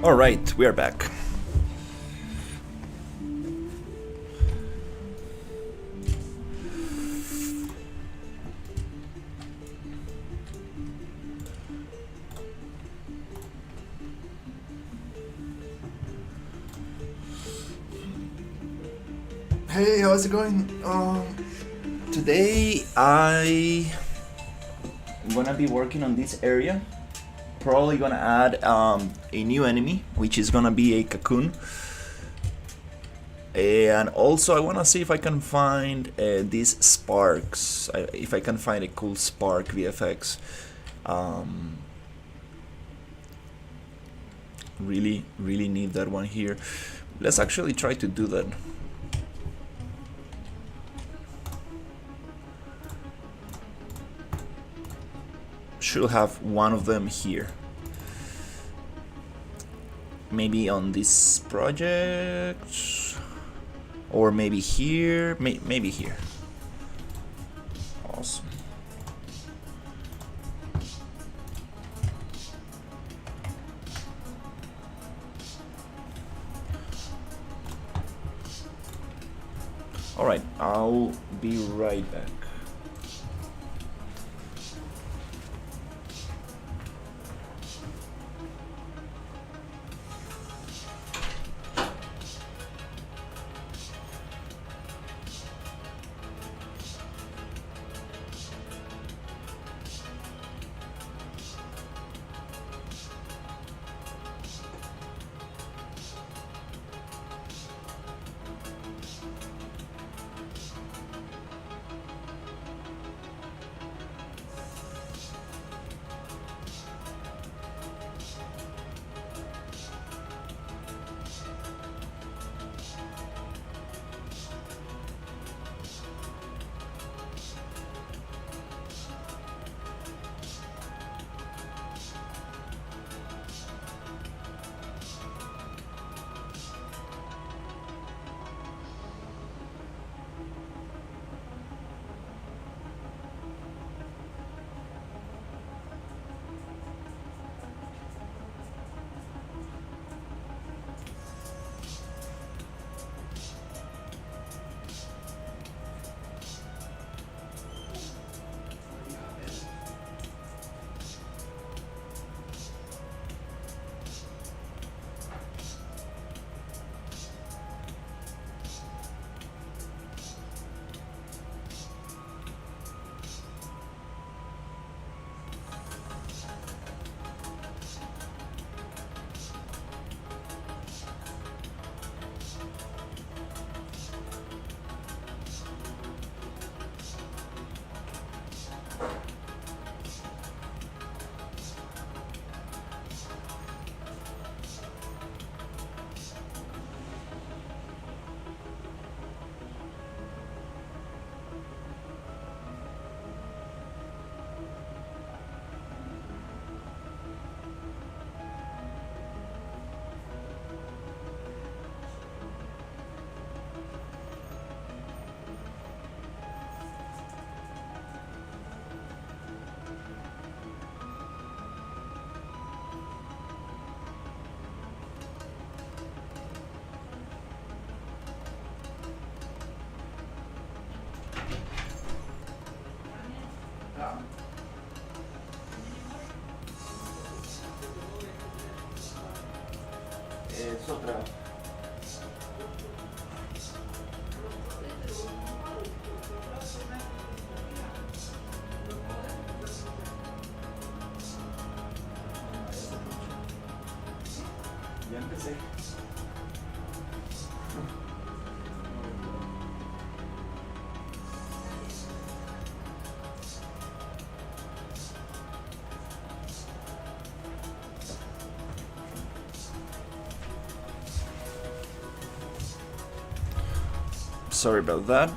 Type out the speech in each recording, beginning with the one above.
Alright, we are back. Hey, how's it going? Today I'm gonna be working on this area. Probably gonna add a new enemy, which is gonna be a cocoon. And also I wanna see if I can find these sparks. If I can find a cool spark VFX. Really need that one here. Let's actually try to do that. Should have one of them here. Maybe on this project, or maybe here. Maybe here. Awesome. All right, I'll be right back. Es otra. Ya empecé. Sorry about that.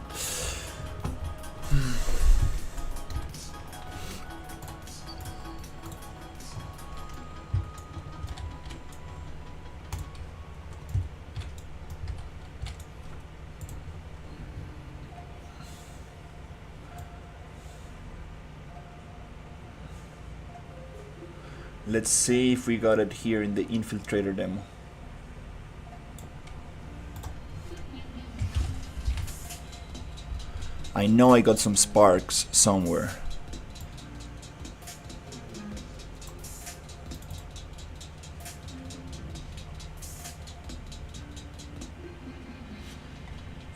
Let's see if we got it here in the infiltrator demo. I know I got some sparks somewhere.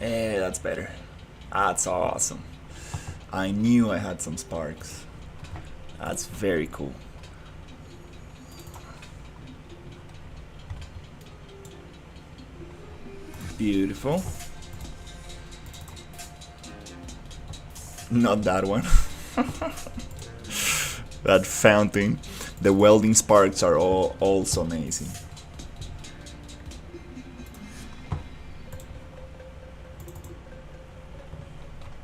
That's better. That's awesome. I knew I had some sparks. That's very cool. Beautiful. Not that one. That fountain. The welding sparks are also amazing.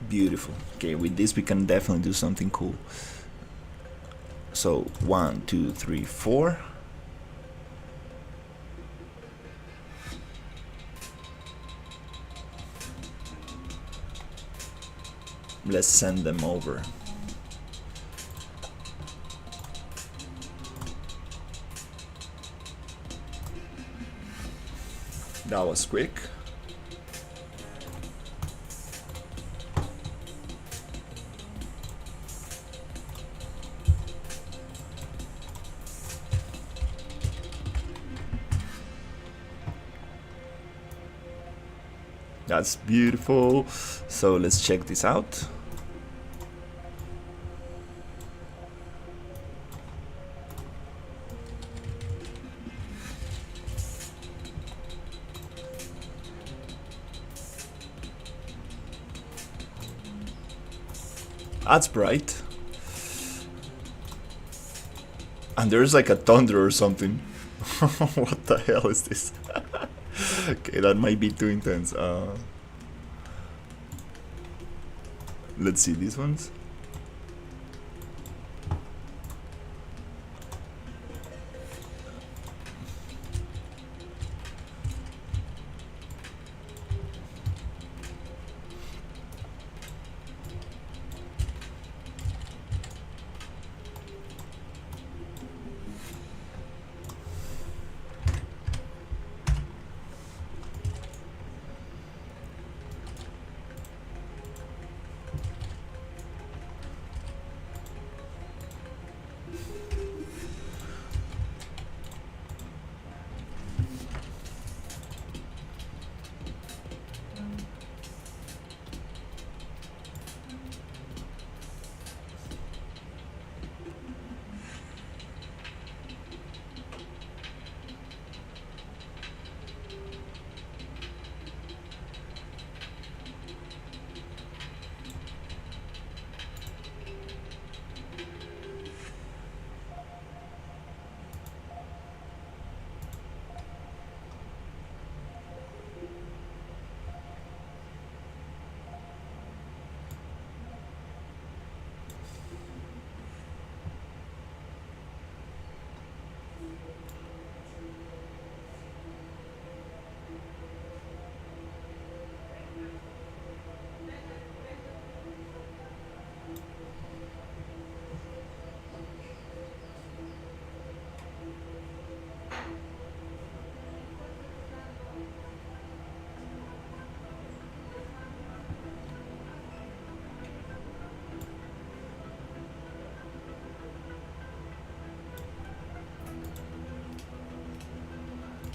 Beautiful. Okay, with this we can definitely do something cool. So 1, 2, 3, 4. Let's send them over. That was quick. That's beautiful. So let's check this out. That's bright. And there's like a thunder or something. What the hell is this? Okay, that might be too intense. Let's see these ones.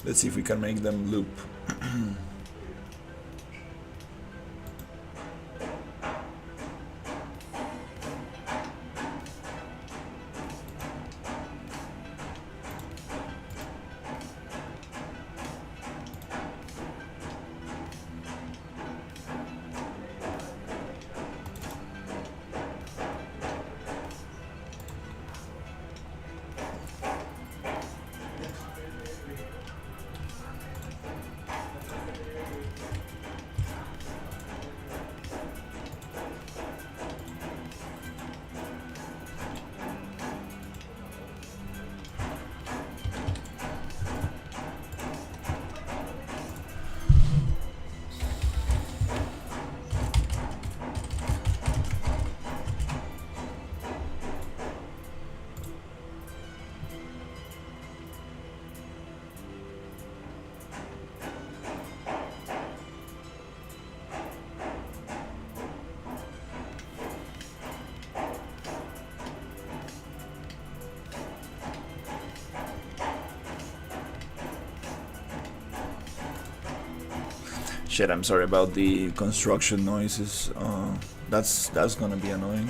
Let's see if we can make them loop. Shit, I'm sorry about the construction noises. That's gonna be annoying.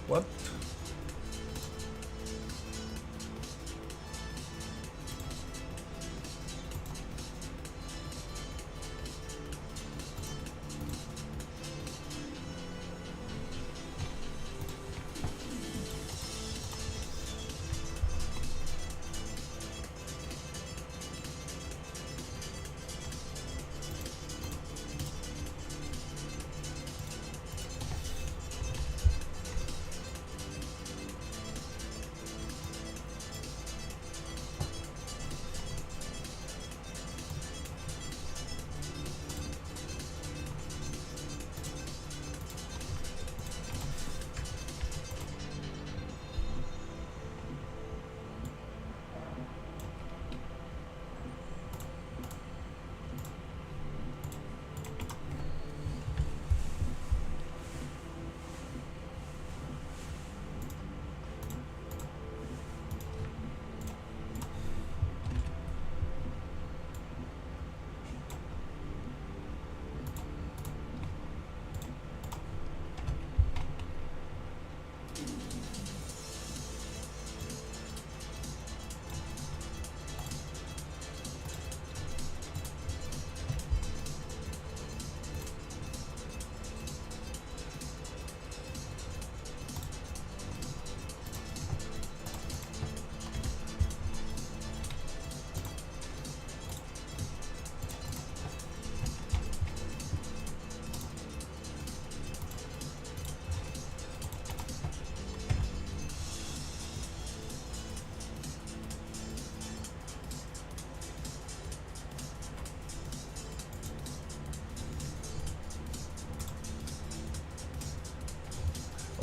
What?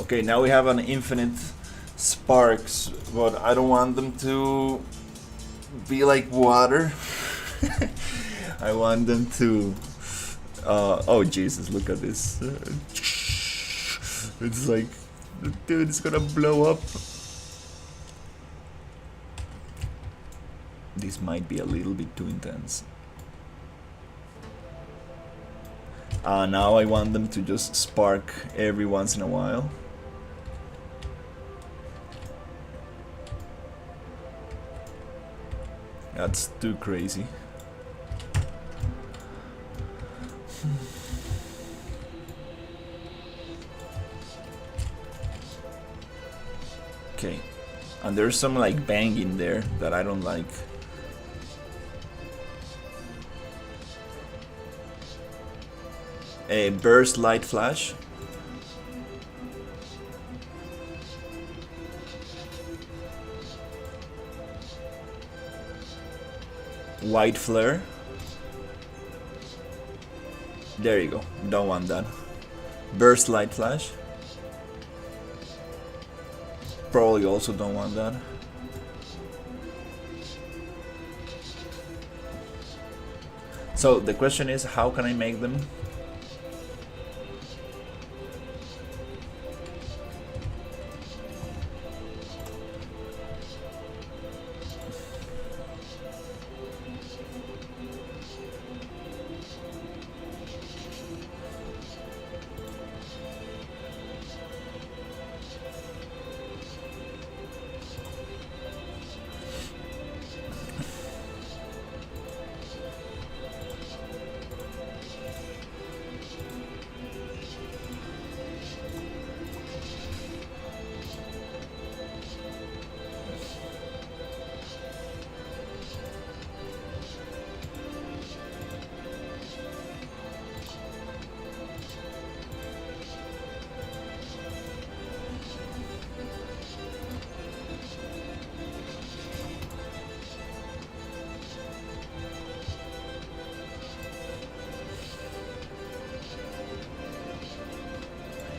Okay, now we have an infinite sparks, but I don't want them to be like water. I want them to... oh Jesus, look at this. It's like... Dude, it's gonna blow up. This might be a little bit too intense. Now I want them to just spark every once in a while. That's too crazy. Okay. And there's some like bang in there that I don't like. A burst light flash. White flare. There you go. Don't want that. Burst light flash. Probably also don't want that. So the question is, how can I make them?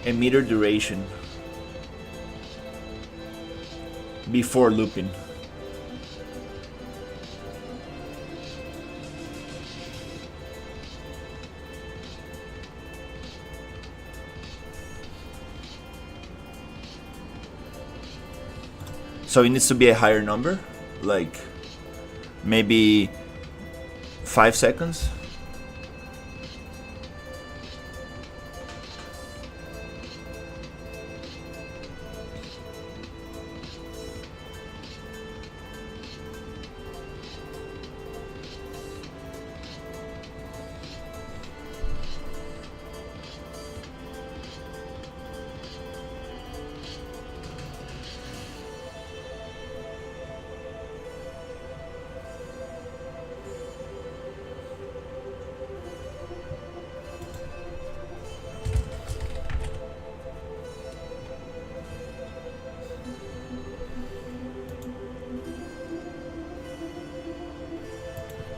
A meter duration before looping. So it needs to be a higher number, like maybe 5 seconds.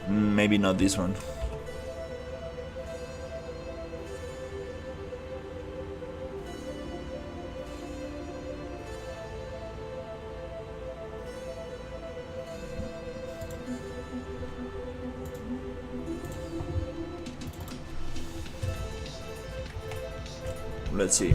Maybe not this one. Let's see.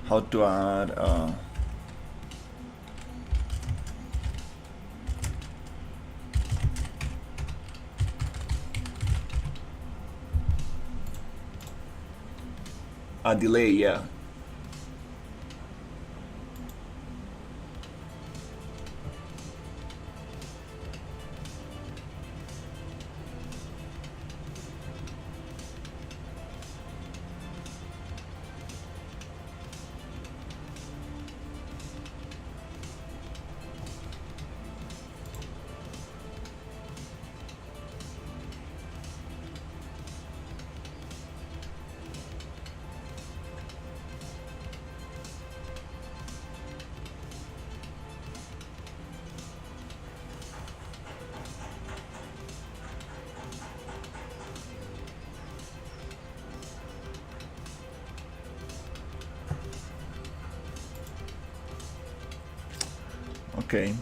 How to add a delay, yeah. Okay.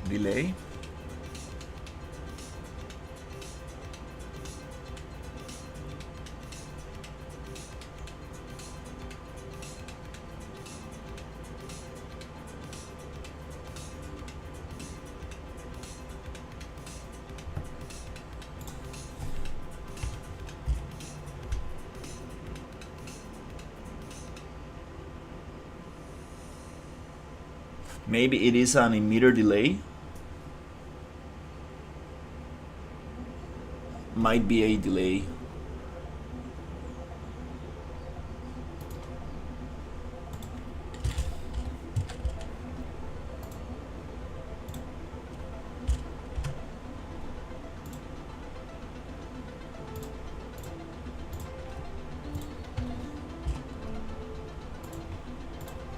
Delay. Maybe it is an emitter delay. Might be a delay.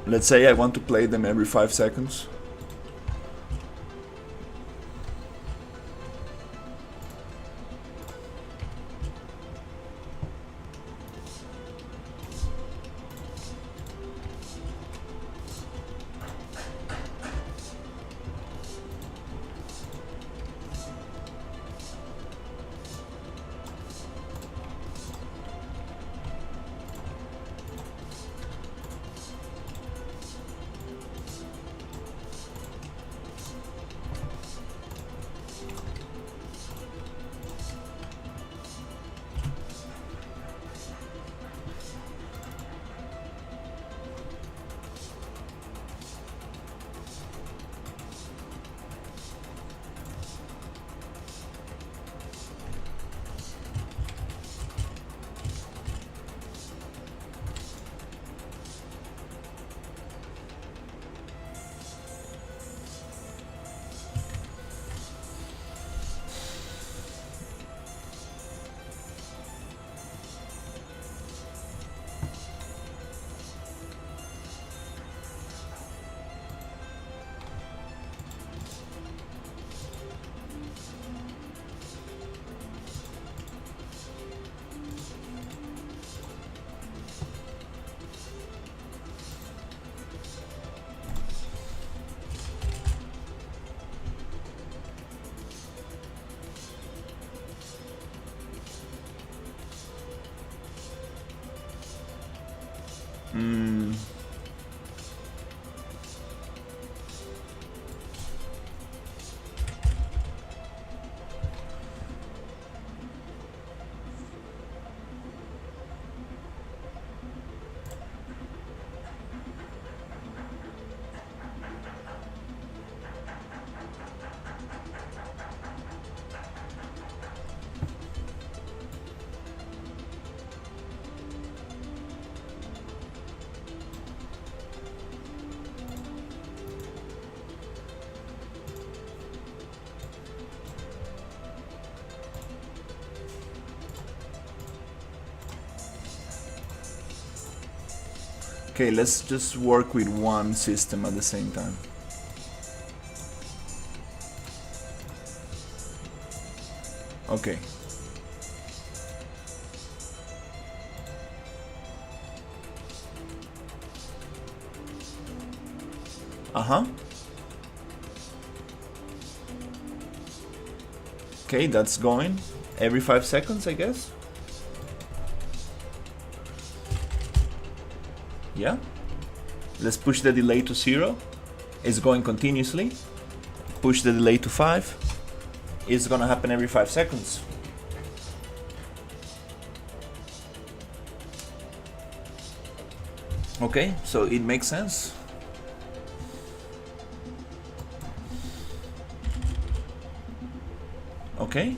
Let's say I want to play them every 5 seconds. Okay, let's just work with one system at the same time. Okay. Uh-huh. Okay, that's going every 5 seconds, I guess. Yeah. Let's push the delay to 0. It's going continuously. Push the delay to 5. It's gonna happen every 5 seconds. Okay, so it makes sense. Okay,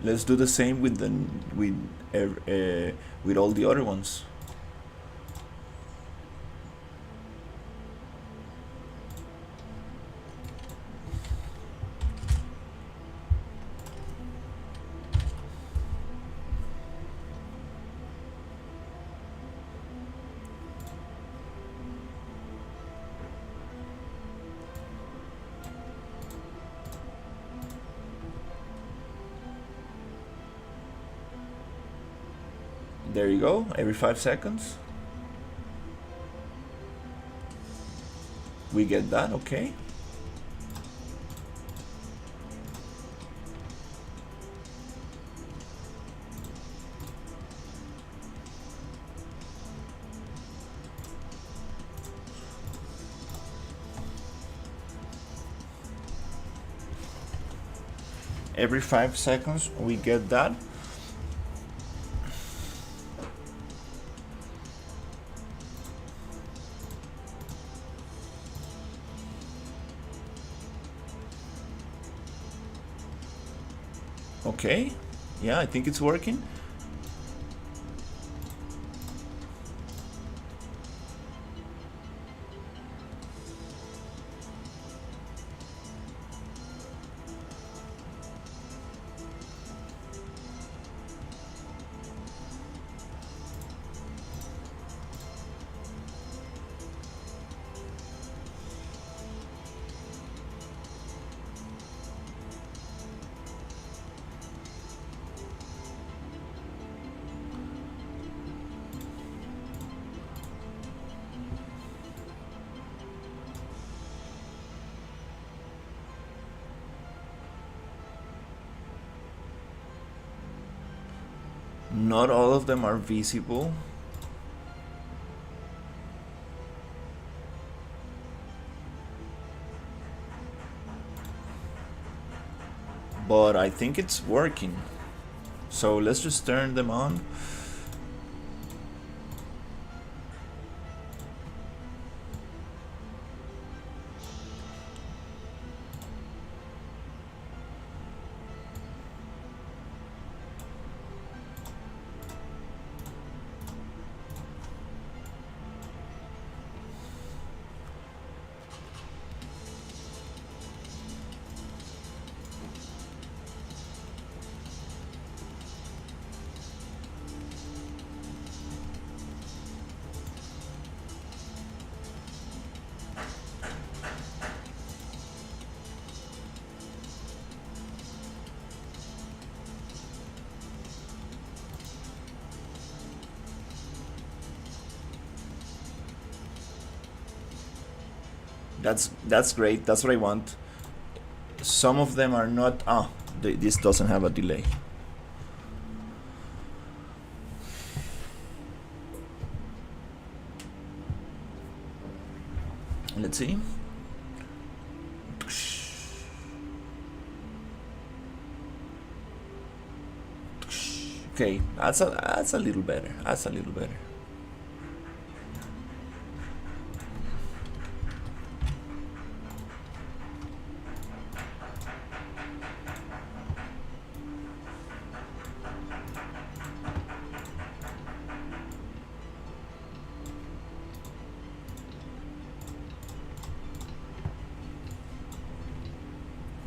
let's do the same with all the other ones. There you go, every 5 seconds. We get that, okay. Every 5 seconds we get that. Okay, yeah, I think it's working. Not all of them are visible. But I think it's working. So let's just turn them on. That's great. That's what I want. Some of them are not. This doesn't have a delay. Let's see. Okay, that's a little better. That's a little better.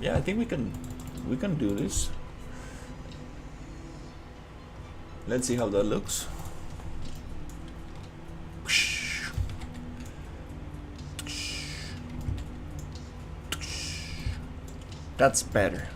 Yeah, I think we can do this. Let's see how that looks. That's better.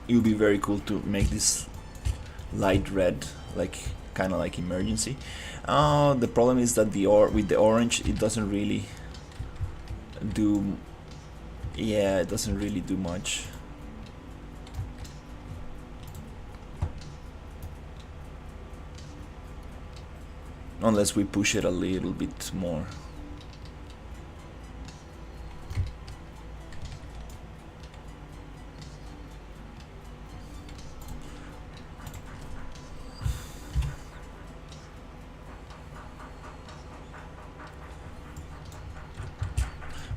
It would be very cool to make this light red, like kind of like emergency. The problem is that with the orange it doesn't really do. Yeah, it doesn't really do much. Unless we push it a little bit more.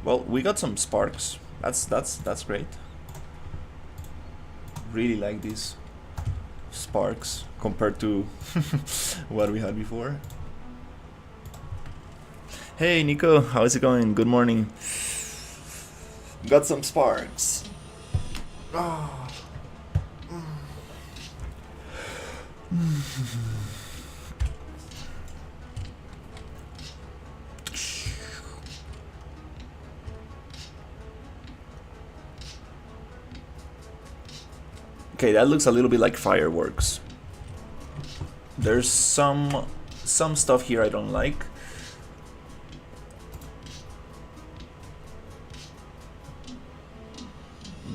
Well, we got some sparks. That's great. Really like these sparks compared to what we had before. Hey Nico, how's it going? Good morning. Got some sparks. Oh. Okay, that looks a little bit like fireworks. There's some stuff here I don't like.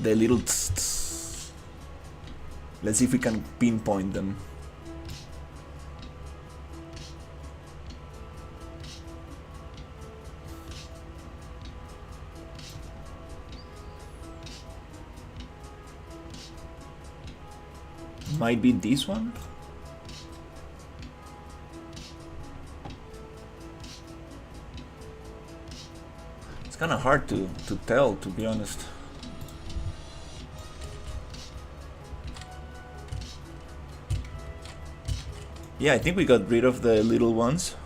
The little let's see if we can pinpoint them. Might be this one. It's kind of hard to tell, to be honest. Yeah, I think we got rid of the little ones.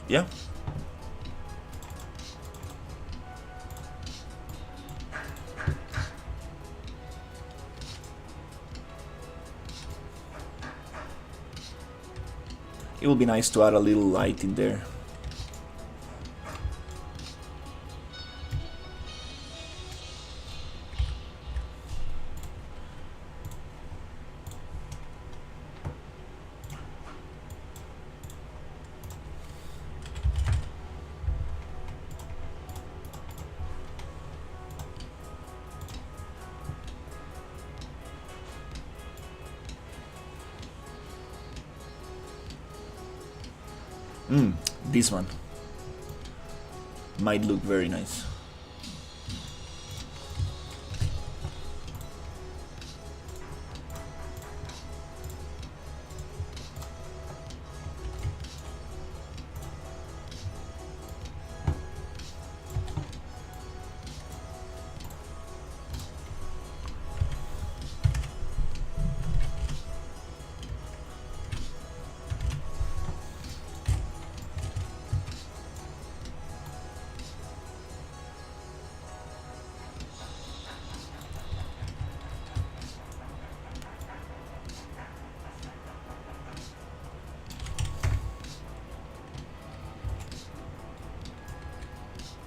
Yeah. It will be nice to add a little light in there. This one might look very nice.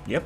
Yep.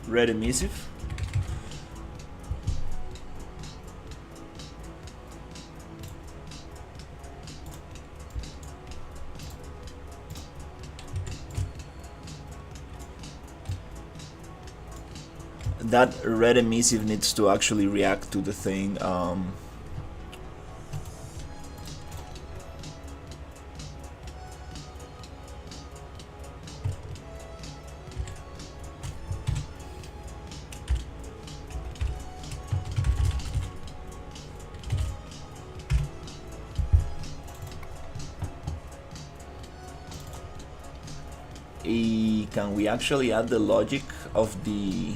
red emissive. That red emissive needs to actually react to the thing. Can we actually add the logic of the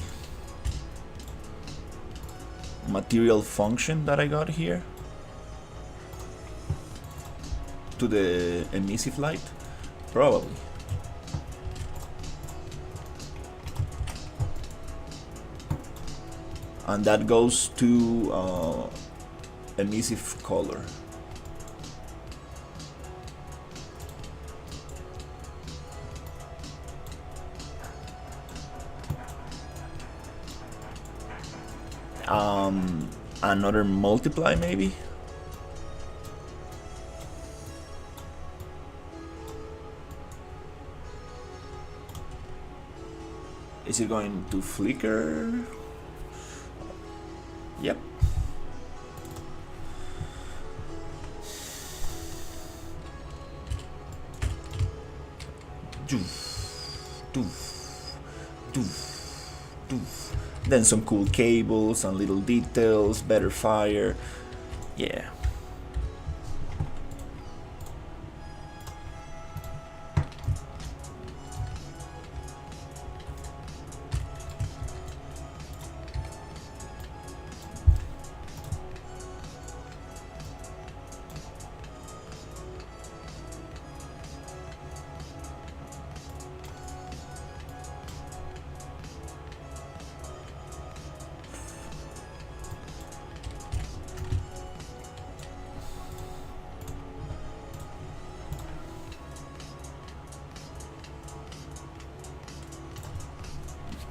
material function that I got here to the emissive light? Probably. And that goes to emissive color. Another multiply maybe? Is it going to flicker? Yep. Doof, doof, doof, doof. Then some cool cables and little details, better fire. Yeah.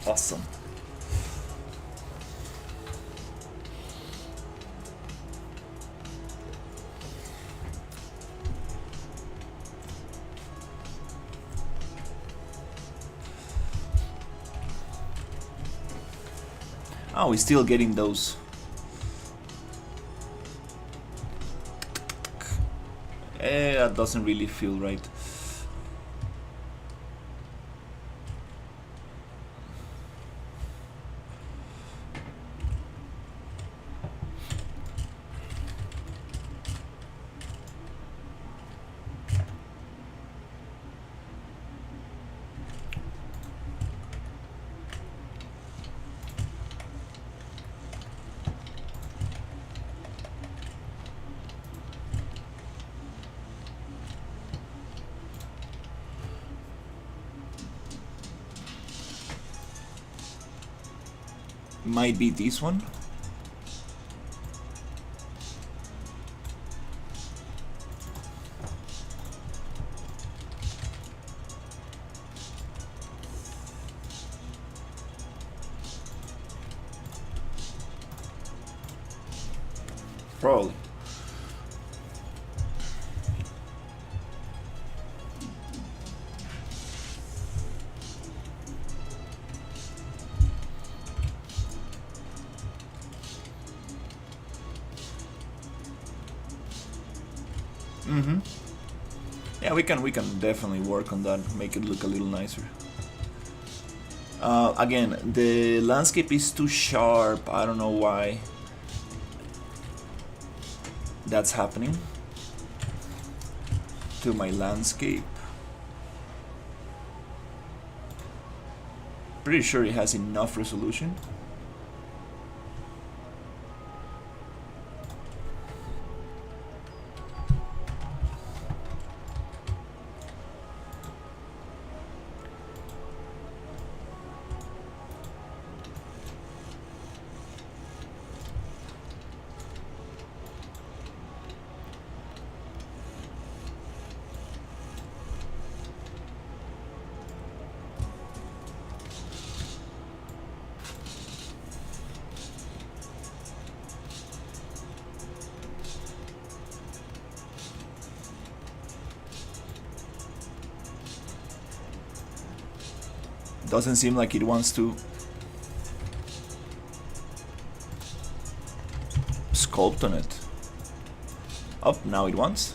Awesome. Oh, we're still getting those. That doesn't really feel right. Might be this one. Probably. Yeah, we can definitely work on that, make it look a little nicer. Again, the landscape is too sharp. I don't know why that's happening to my landscape. Pretty sure it has enough resolution. Doesn't seem like it wants to sculpt on it. Oh, now it wants.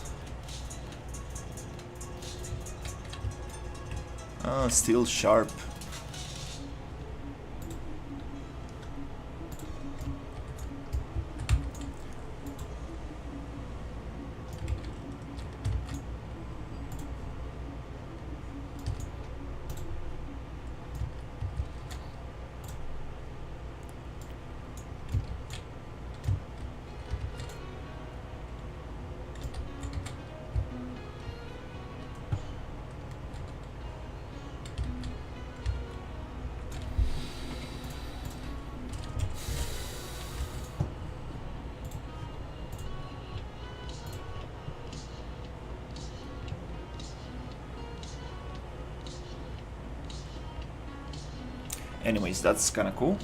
Oh, still sharp. Anyways, that's kind of cool.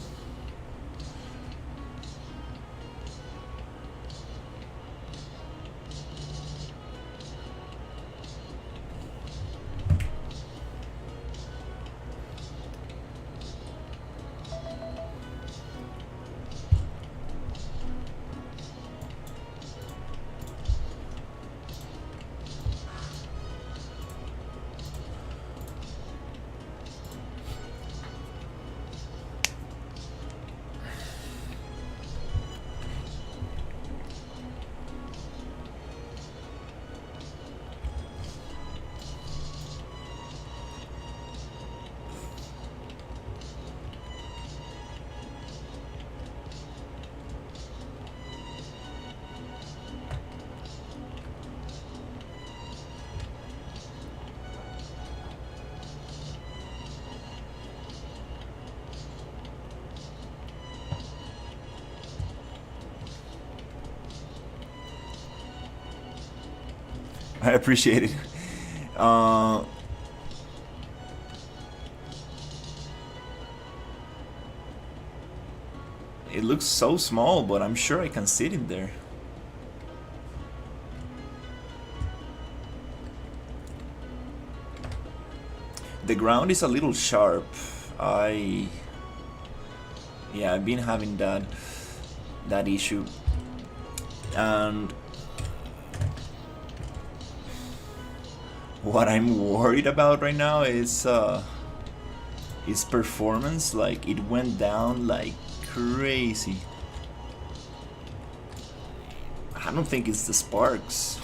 I appreciate it. It looks so small, but I'm sure I can sit in there. The ground is a little sharp. Yeah, I've been having that issue, and what I'm worried about right now is performance. Like, it went down like crazy. I don't think it's the sparks.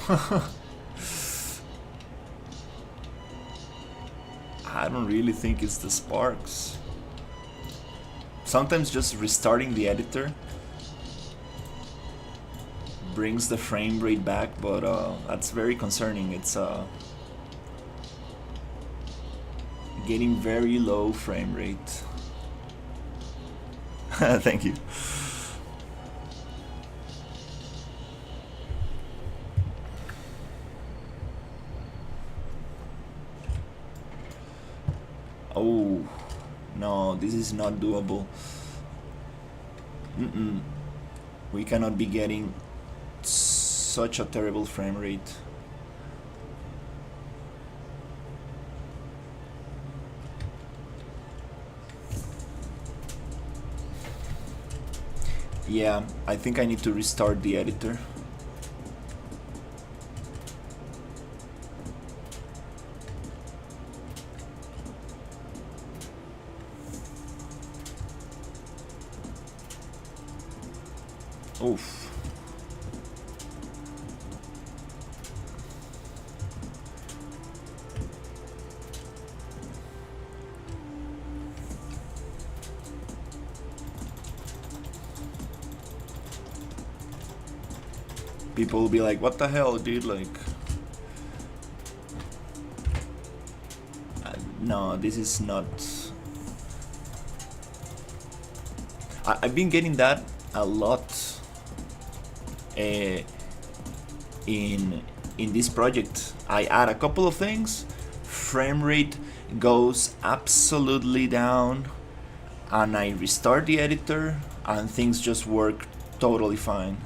I don't really think it's the sparks. Sometimes just restarting the editor brings the frame rate back, but that's very concerning. It's getting very low frame rate. Thank you. Oh no, this is not doable. We cannot be getting such a terrible frame rate. Yeah, I think I need to restart the editor. Oof. People will be like, what the hell, dude? Like, no, this is not. I've been getting that a lot in this project. I add a couple of things, frame rate goes absolutely down, and I restart the editor and things just work totally fine.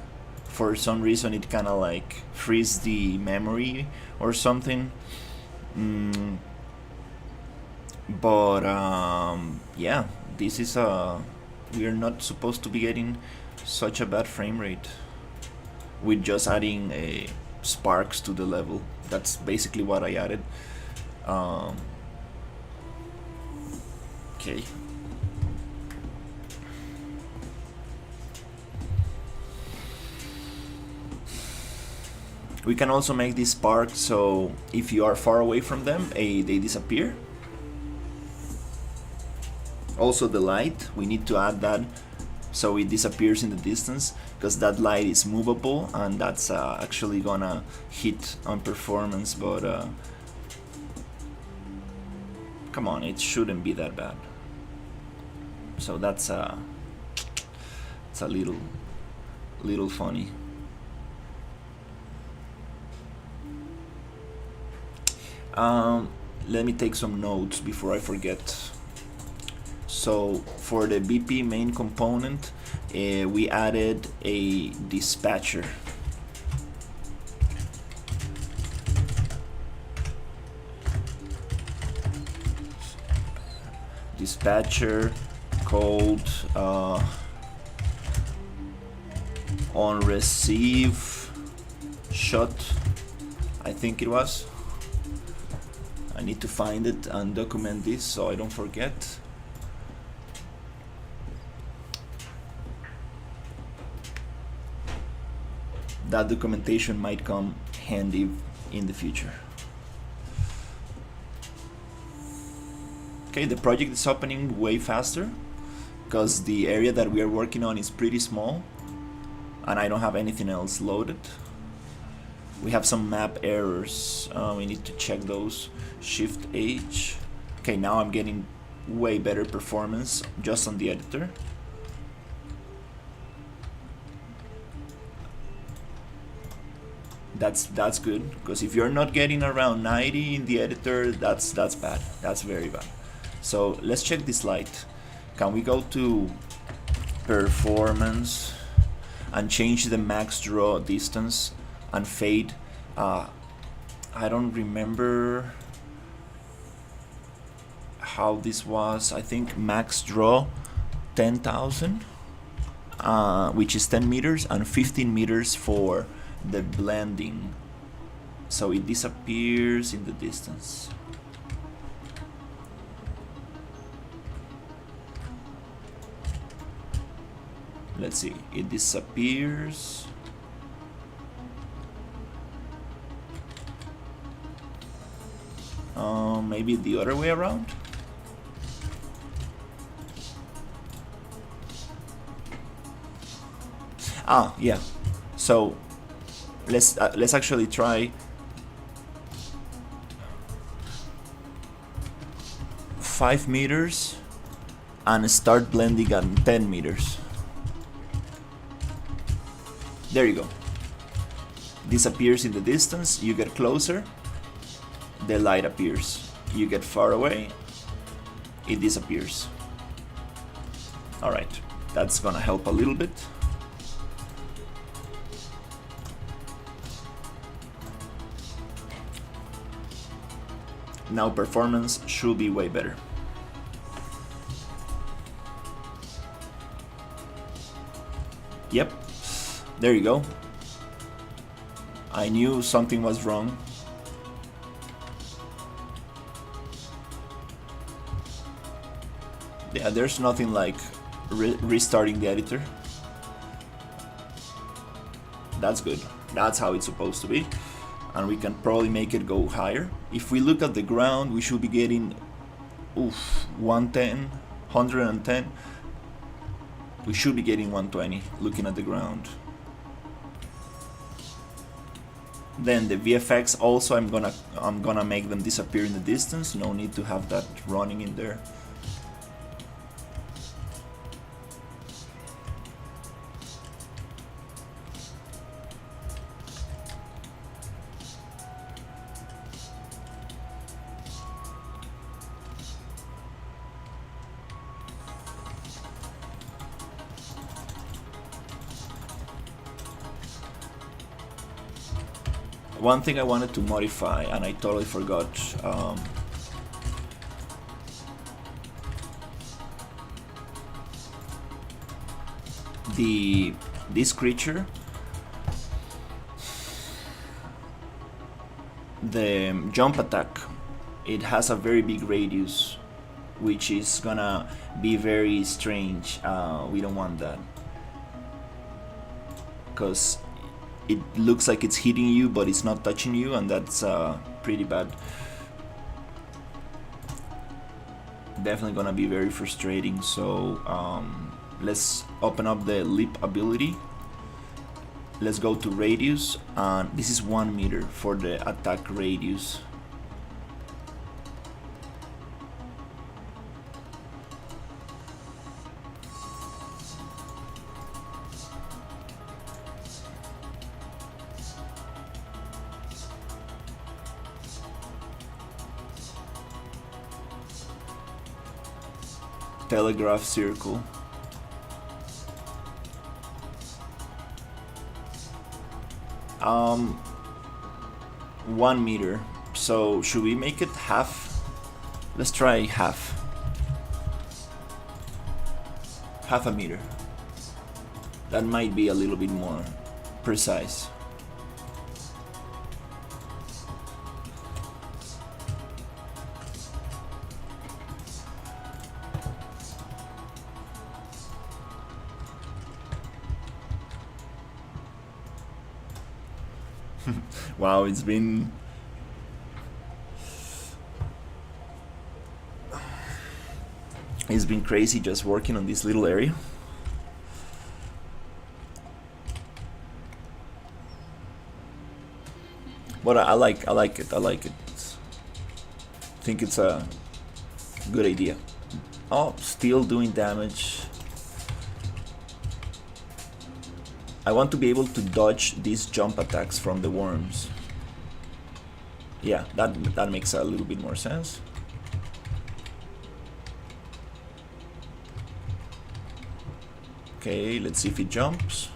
For some reason it kind of like frees the memory or something. But yeah, this is we are not supposed to be getting such a bad frame rate with just adding a sparks to the level. That's basically what I added. Okay. We can also make these sparks so if you are far away from them, they disappear. Also the light, we need to add that so it disappears in the distance, because that light is movable and that's actually gonna hit on performance, but come on, it shouldn't be that bad. So that's it's a little funny. Let me take some notes before I forget. So for the BP main component, we added a dispatcher. Dispatcher called on receive shot, I think it was. I need to find it and document this so I don't forget. That documentation might come handy in the future. Okay, the project is opening way faster because the area that we are working on is pretty small and I don't have anything else loaded. We have some map errors, we need to check those. Shift H. Okay, now I'm getting way better performance just on the editor. That's good, because if you're not getting around 90 in the editor, that's bad. That's very bad. So let's check this light. Can we go to performance and change the max draw distance and fade? I don't remember how this was. I think max draw 10,000, which is 10 meters, and 15 meters for the blending, so it disappears in the distance. Let's see, it disappears. Maybe the other way around. Yeah, so let's actually try 5 meters and start blending at 10 meters. There you go. Disappears in the distance. You get closer, the light appears. You get far away, it disappears. Alright, that's gonna help a little bit. Now performance should be way better. Yep, there you go. I knew something was wrong. Yeah, there's nothing like restarting the editor. That's good. That's how it's supposed to be. And we can probably make it go higher. If we look at the ground, we should be getting 110, 110. We should be getting 120 looking at the ground. Then the VFX also, I'm gonna make them disappear in the distance. No need to have that running in there. One thing I wanted to modify, and I totally forgot, the this creature, the jump attack, it has a very big radius, which is gonna be very strange. We don't want that, because it looks like it's hitting you but it's not touching you, and that's pretty bad. Definitely gonna be very frustrating. So let's open up the leap ability. Let's go to radius, and this is 1 meter for the attack radius. Telegraph circle. Um, 1 meter. So should we make it half? Let's try half. Half a meter. That might be a little bit more precise. Wow, it's been crazy just working on this little area. But I like it. I think it's a good idea. Oh, still doing damage. I want to be able to dodge these jump attacks from the worms. Yeah, that makes a little bit more sense. Okay, let's see if it jumps.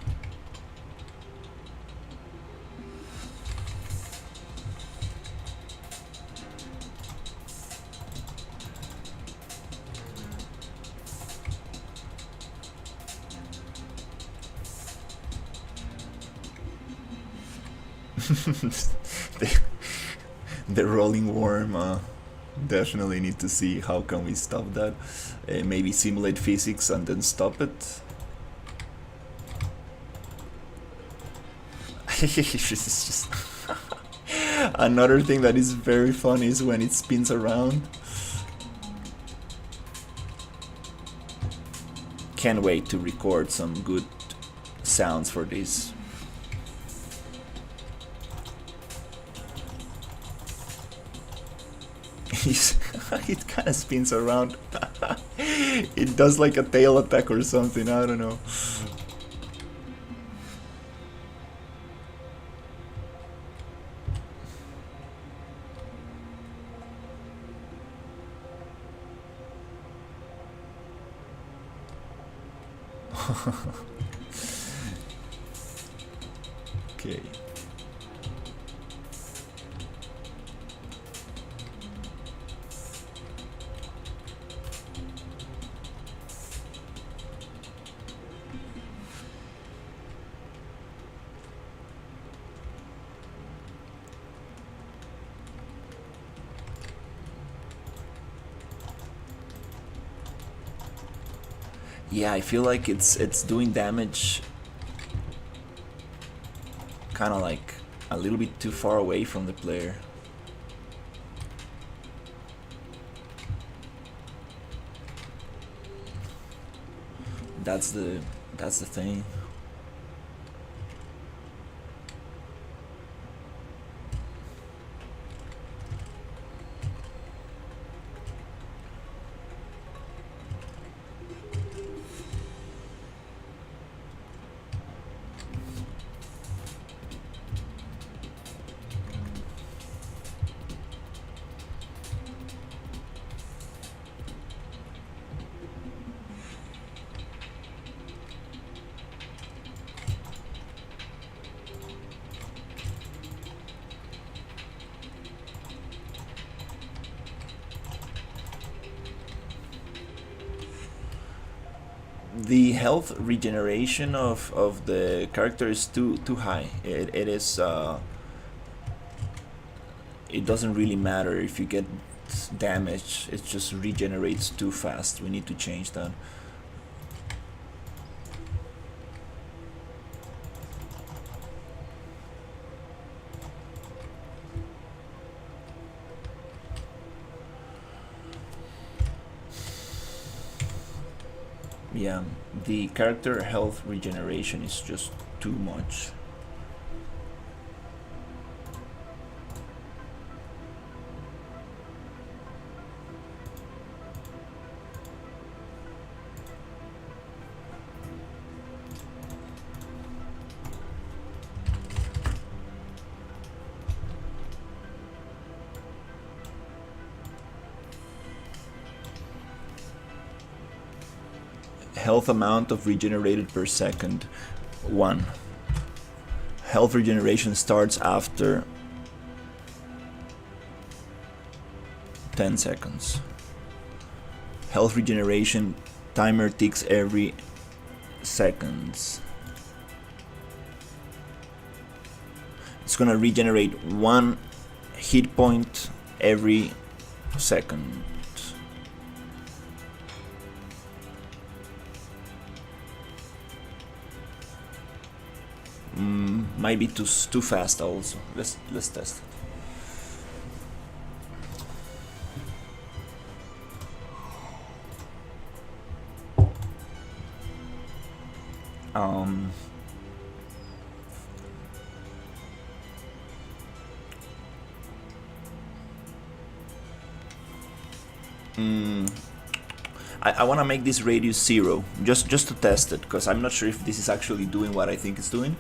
the rolling worm, definitely need to see how can we stop that. Maybe simulate physics and then stop it. It's just another thing that is very fun is when it spins around. Can't wait to record some good sounds for this. It kind of spins around. It does like a tail attack or something, I don't know. Okay. Yeah, I feel like it's doing damage kind of like a little bit too far away from the player. That's the thing. the health regeneration of the character is too high. It is it doesn't really matter if you get damage, it just regenerates too fast. We need to change that. Yeah, the character health regeneration is just too much. Health amount of regenerated per second, 1. Health regeneration starts after 10 seconds. Health regeneration timer ticks every seconds. It's gonna regenerate 1 hit point every second. Might be too fast also. Let's test it. I want to make this radius 0 just to test it, because I'm not sure if this is actually doing what I think it's doing.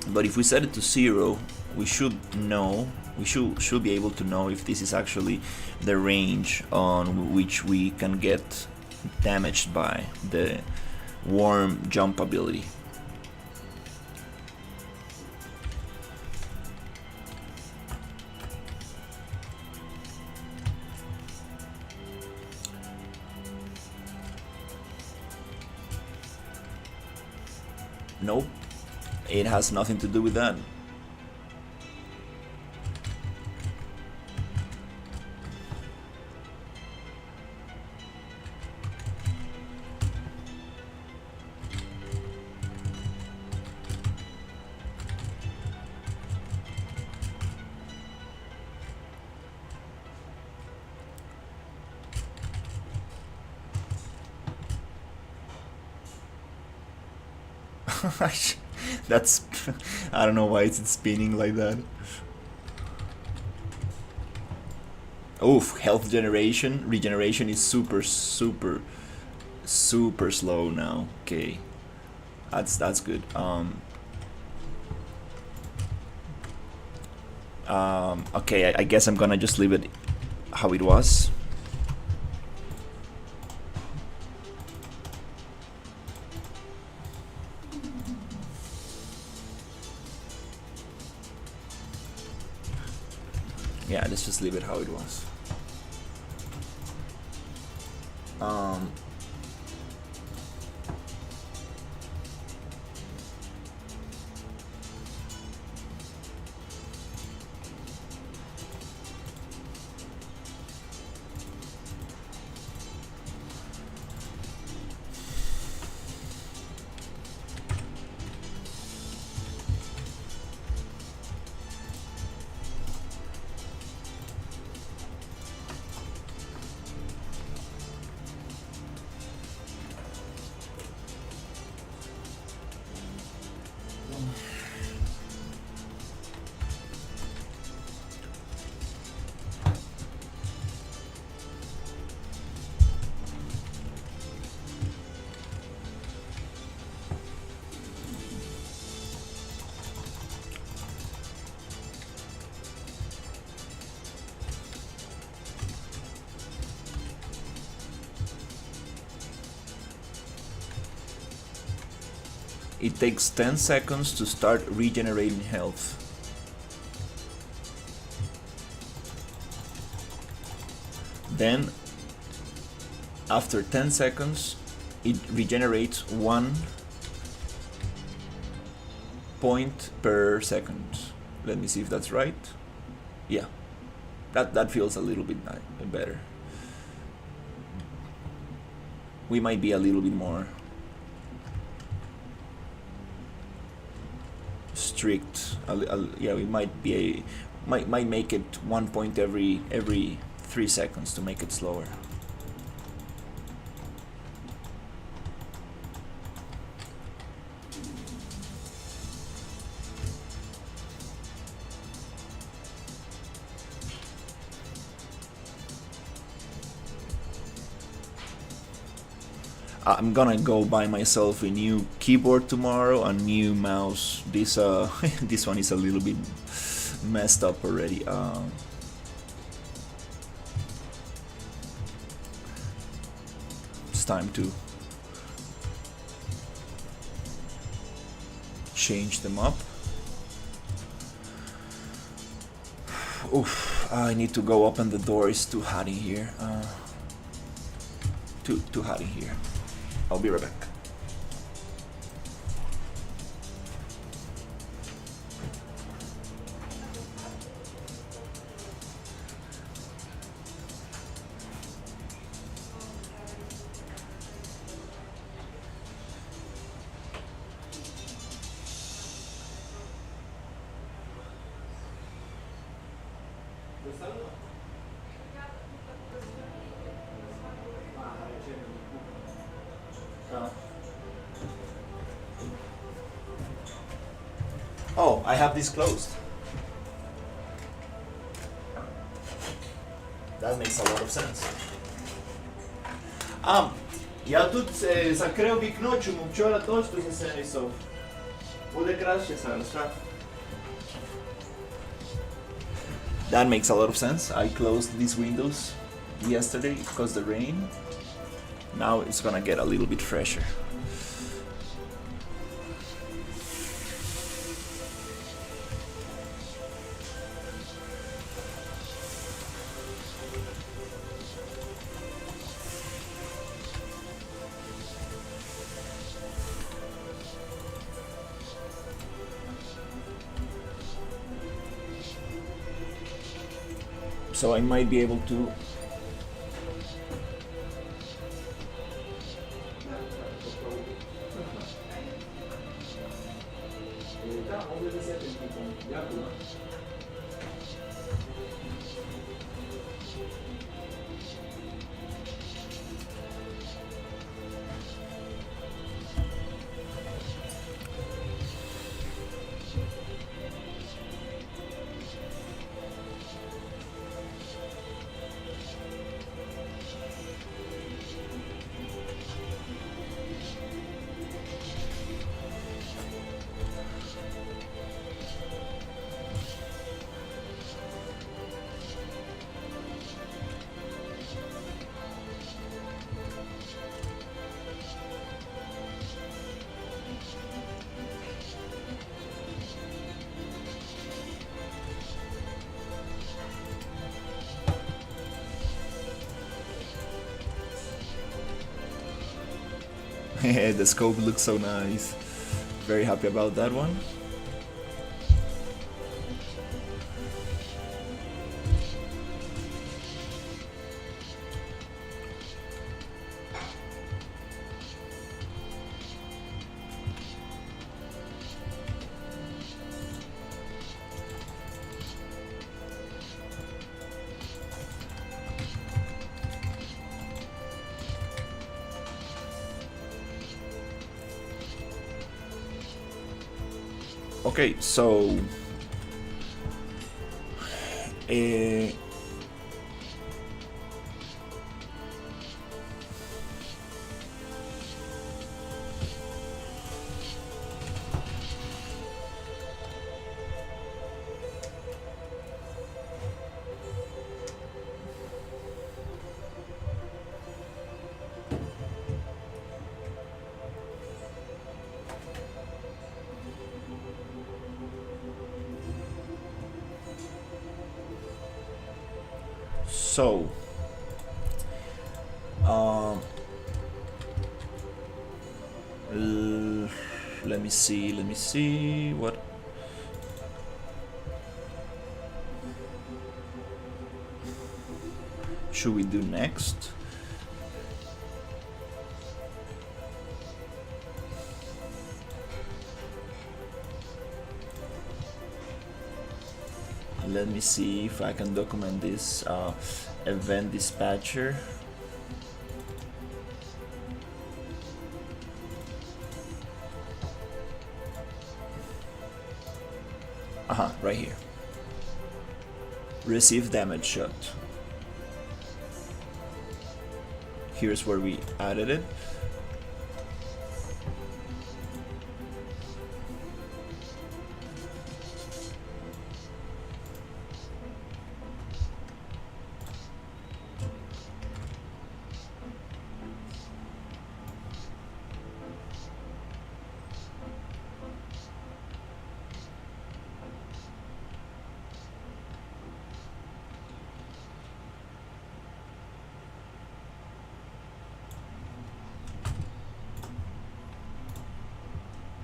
But if we set it to 0, we should know, we should be able to know if this is actually the range on which we can get damaged by the worm jump ability. Nope. It has nothing to do with that. That's I don't know why it's spinning like that. Oof, health regeneration is super slow now. Okay, that's good. Okay, I guess I'm gonna just leave it how it was. Yeah, let's just leave it how it was. It takes 10 seconds to start regenerating health. Then, after 10 seconds, it regenerates 1 point per second. Let me see if that's right. Yeah, that feels a little bit better. We might be a little bit more strict. Yeah, we might be might make it 1 point every 3 seconds to make it slower. I'm gonna go buy myself a new keyboard tomorrow, a new mouse. This this one is a little bit messed up already. It's time to change them up. Oof, I need to go open the door. It's too hot in here. Too hot in here. I'll be right back. Oh, I have this closed. That makes a lot of sense. Я тут закрив вікно, чому вчора точно засенисов. Буде краще зараз, так? That makes a lot of sense. I closed these windows yesterday because the rain. Now it's gonna get a little bit fresher. So I might be able to the scope looks so nice. Very happy about that one. Okay, so So, Let me see what. Should we do next? Let me see if I can document this event dispatcher. Right here. Receive damage shot. Here's where we added it.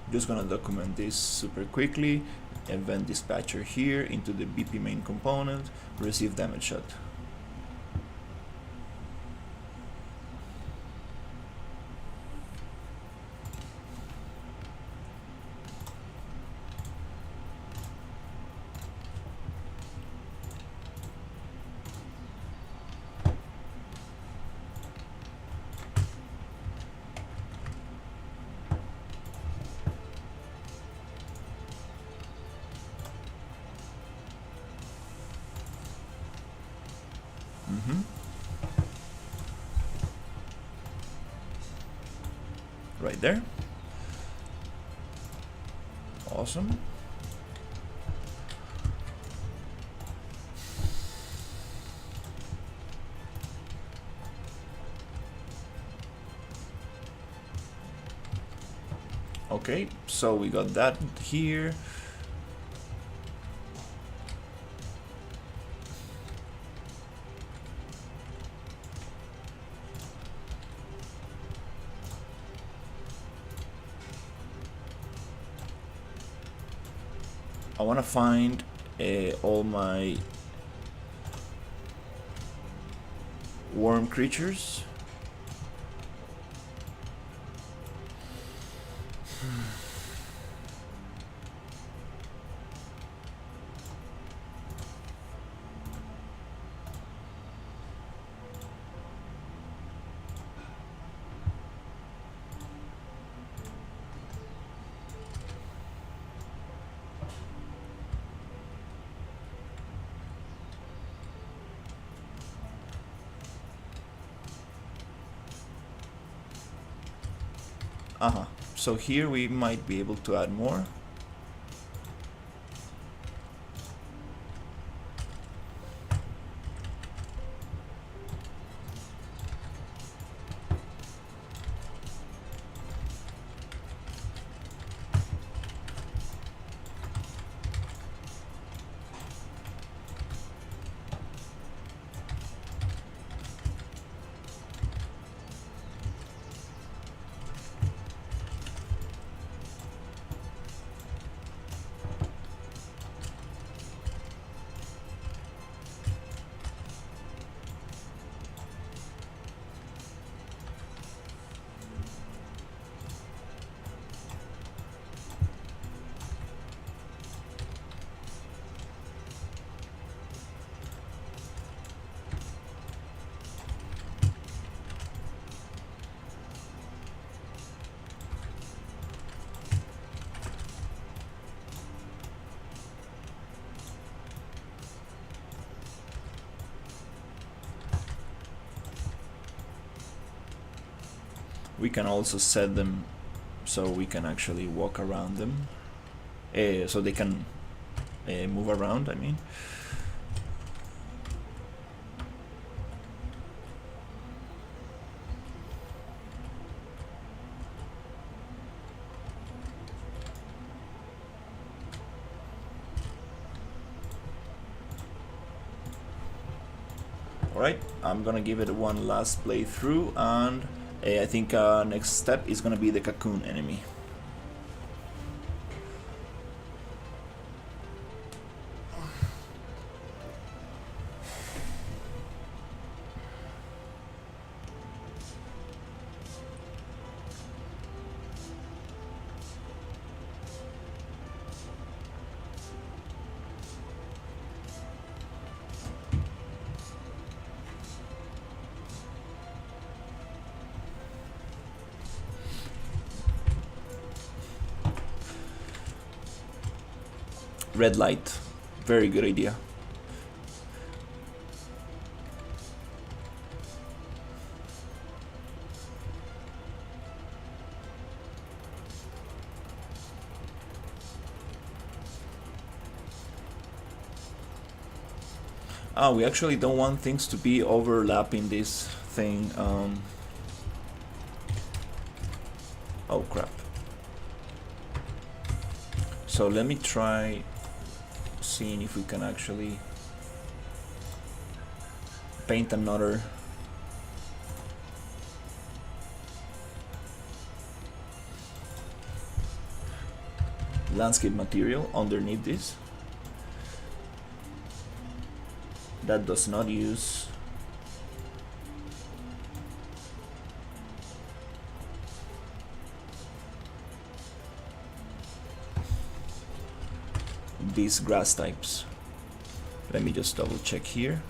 Just gonna document this super quickly. Event dispatcher here into the BP main component. Receive damage shot. Right there. Awesome. Okay, so we got that here. I want to find all my worm creatures. So here we might be able to add more. We can also set them so we can actually walk around them, so they can move around, I mean. Alright, I'm gonna give it one last playthrough, and I think next step is gonna be the cocoon enemy. red light. Very good idea. We actually don't want things to be overlapping this thing. Oh crap. So let me try seeing if we can actually paint another landscape material underneath this that does not use these grass types. Let me just double check here.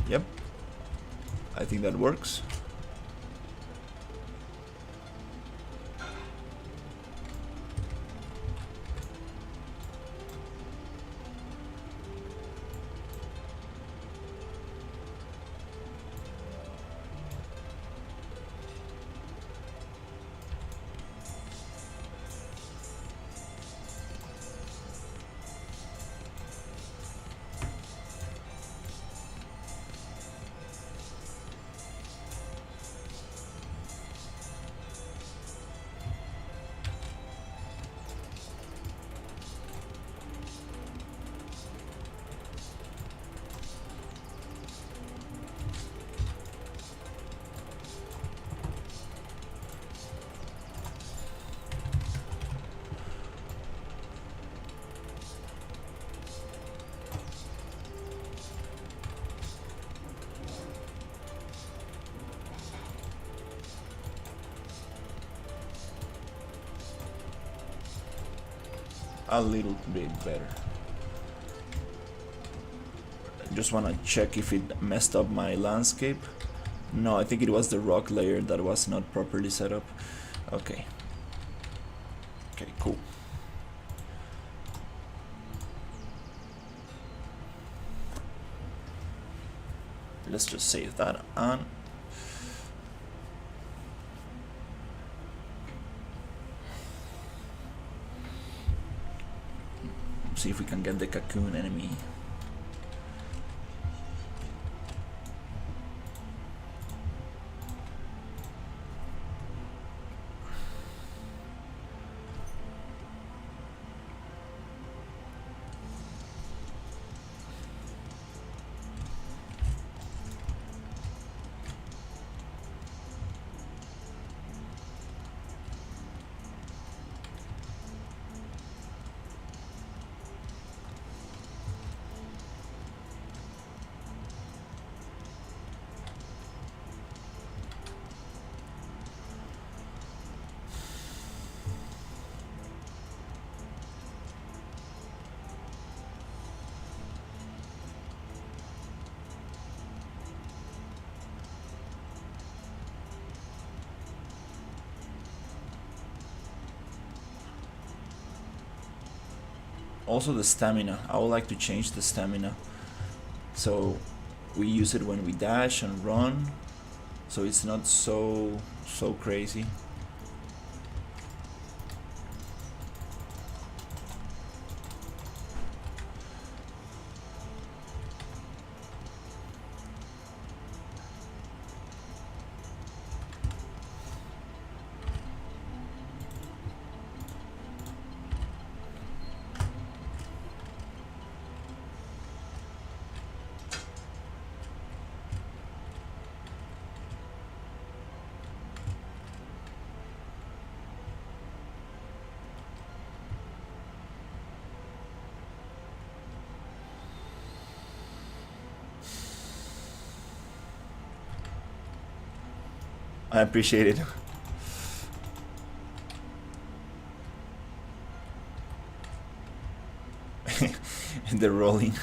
Yep, I think that works. A little bit better. Just want to check if it messed up my landscape. No, I think it was the rock layer that was not properly set up. Okay. Okay, cool. Let's just save that on. See if we can get the cocoon enemy. Also the stamina, I would like to change the stamina so we use it when we dash and run, so it's not so crazy. I appreciate it. And they're rolling.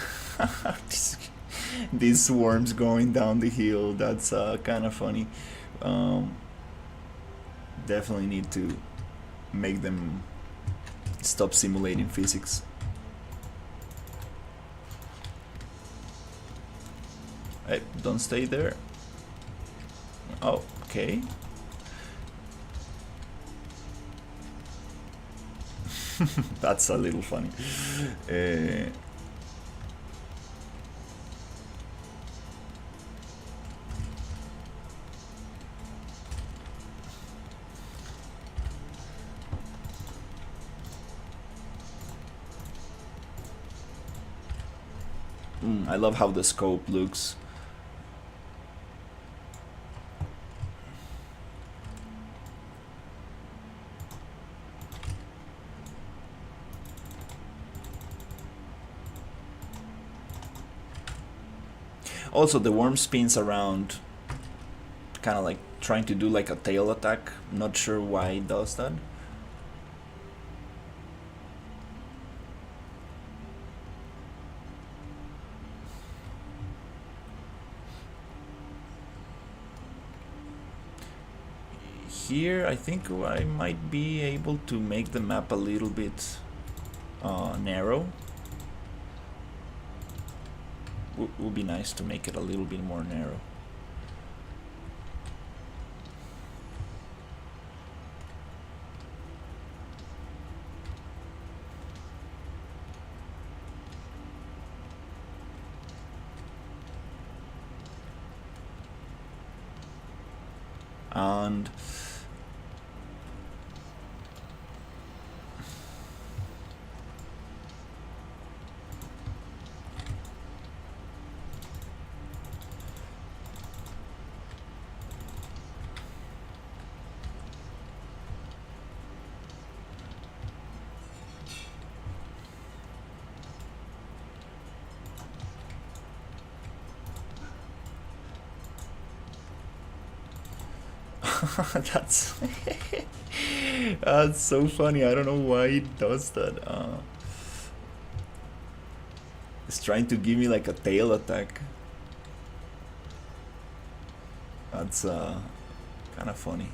These swarms going down the hill. That's kind of funny. Um, Definitely need to make them stop simulating physics. Hey, don't stay there. Oh, okay. That's a little funny. Uh, I love how the scope looks. Also, the worm spins around, kind of like trying to do like a tail attack. Not sure why it does that. Here, I think I might be able to make the map a little bit narrow. Would be nice to make it a little bit more narrow. And that's that's so funny. I don't know why it does that. It's trying to give me like a tail attack. That's kind of funny.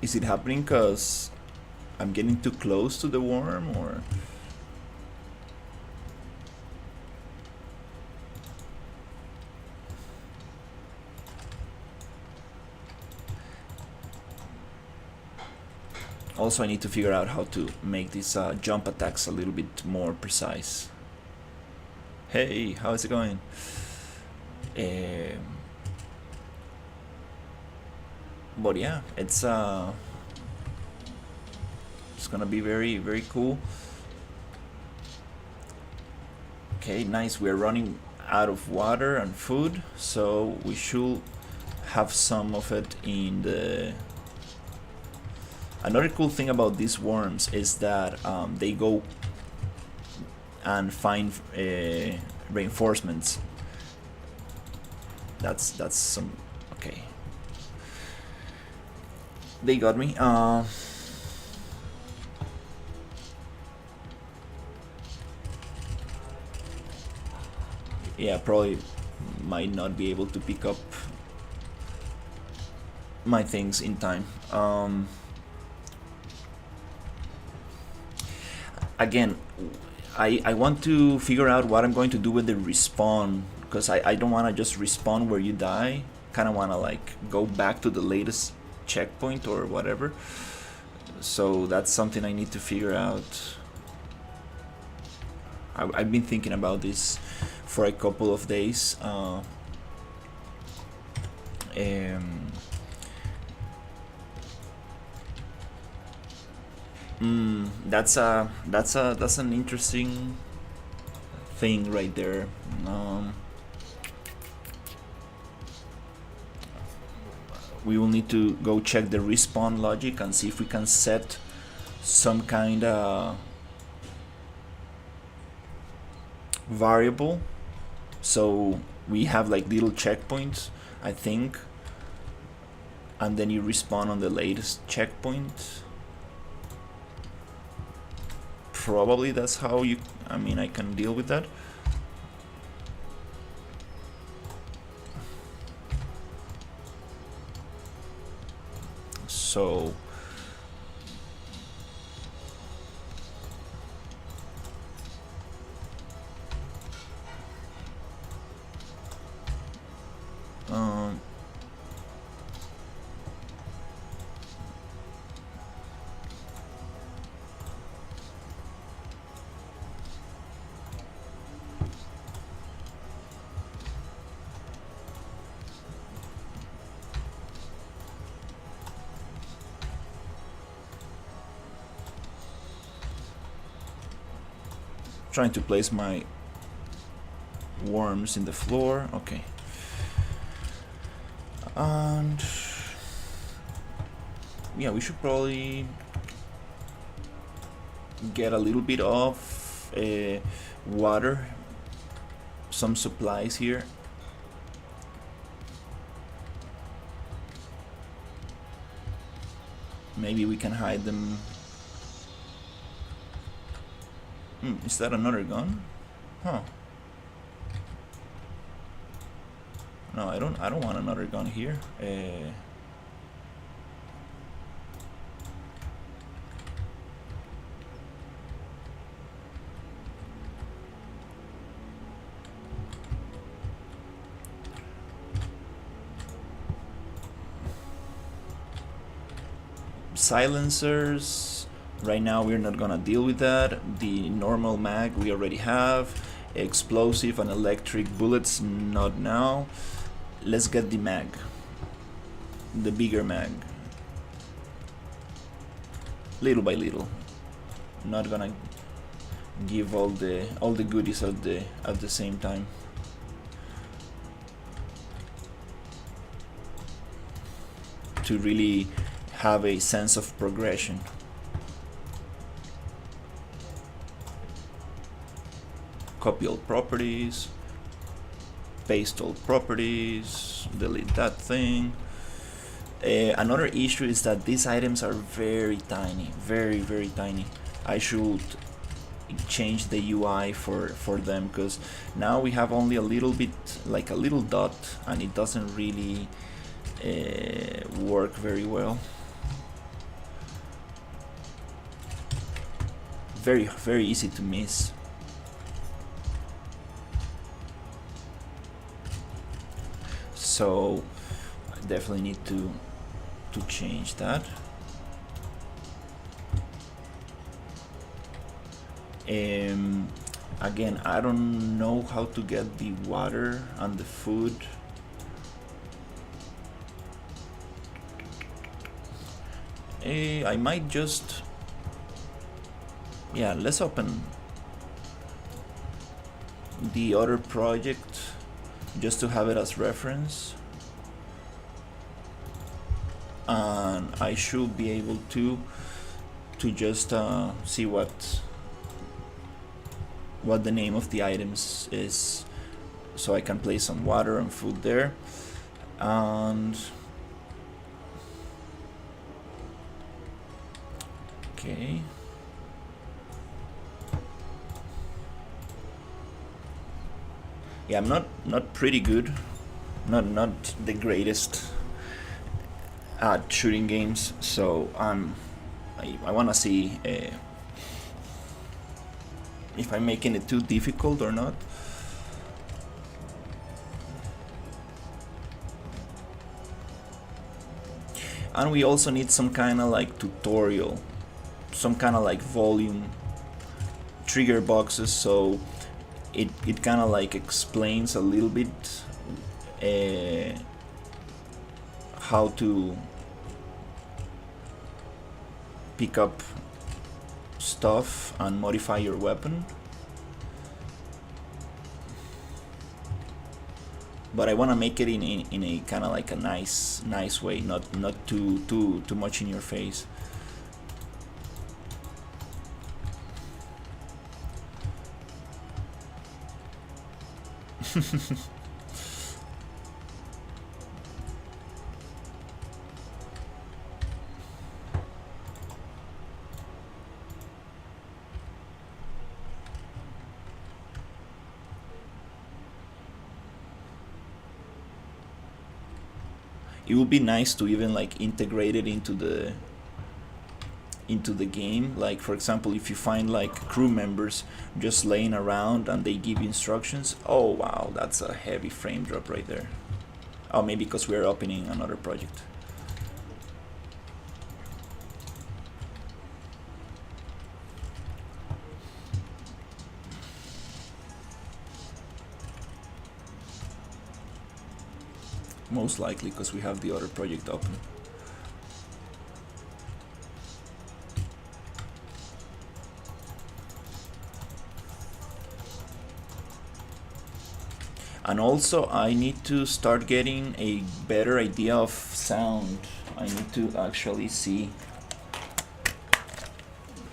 Is it happening because I'm getting too close to the worm, or? Also, I need to figure out how to make these jump attacks a little bit more precise. Hey, how's it going? But yeah, it's gonna be very, very cool. Okay, nice. We're running out of water and food, so we should have some of it in the... Another cool thing about these worms is that they go and find reinforcements. That's some... Okay. They got me. Yeah, probably might not be able to pick up my things in time. Again, I want to figure out what I'm going to do with the respawn, because I don't want to just respawn where you die. Kind of want to like go back to the latest checkpoint or whatever. So that's something I need to figure out. I've been thinking about this for a couple of days. That's an interesting thing right there. We will need to go check the respawn logic and see if we can set some kind of variable, so we have like little checkpoints, I think, and then you respawn on the latest checkpoint. Probably that's how you, I can deal with that. So trying to place my worms in the floor. Okay. And yeah, we should probably get a little bit of water, some supplies here. Maybe we can hide them. Is that another gun? Huh. No, I don't want another gun here. Silencers. Right now we're not gonna deal with that. The normal mag we already have. Explosive and electric bullets, not now. Let's get the mag, the bigger mag, little by little. Not gonna give all the goodies at the same time. To really have a sense of progression. Copy all properties, paste all properties, delete that thing. Another issue is that these items are very tiny, very tiny. I should change the UI for them, because now we have only a little bit, like a little dot, and it doesn't really work very well. Very easy to miss. So I definitely need to change that. Again, I don't know how to get the water and the food. I might just, yeah, let's open the other project just to have it as reference, and I should be able to just see what the name of the items is, so I can place some water and food there. And okay, yeah, I'm not pretty good, not the greatest at shooting games, so I want to see if I'm making it too difficult or not. And we also need some kind of like tutorial, some kind of like volume trigger boxes, so it kind of like explains a little bit how to pick up stuff and modify your weapon. but I want to make it in a kind of like a nice way, not too much in your face. It would be nice to even like integrate it into the game. Like for example, if you find like crew members just laying around and they give you instructions, oh wow, that's a heavy frame drop right there. Oh, maybe because we're opening another project. Most likely because we have the other project open. And also I need to start getting a better idea of sound. I need to actually see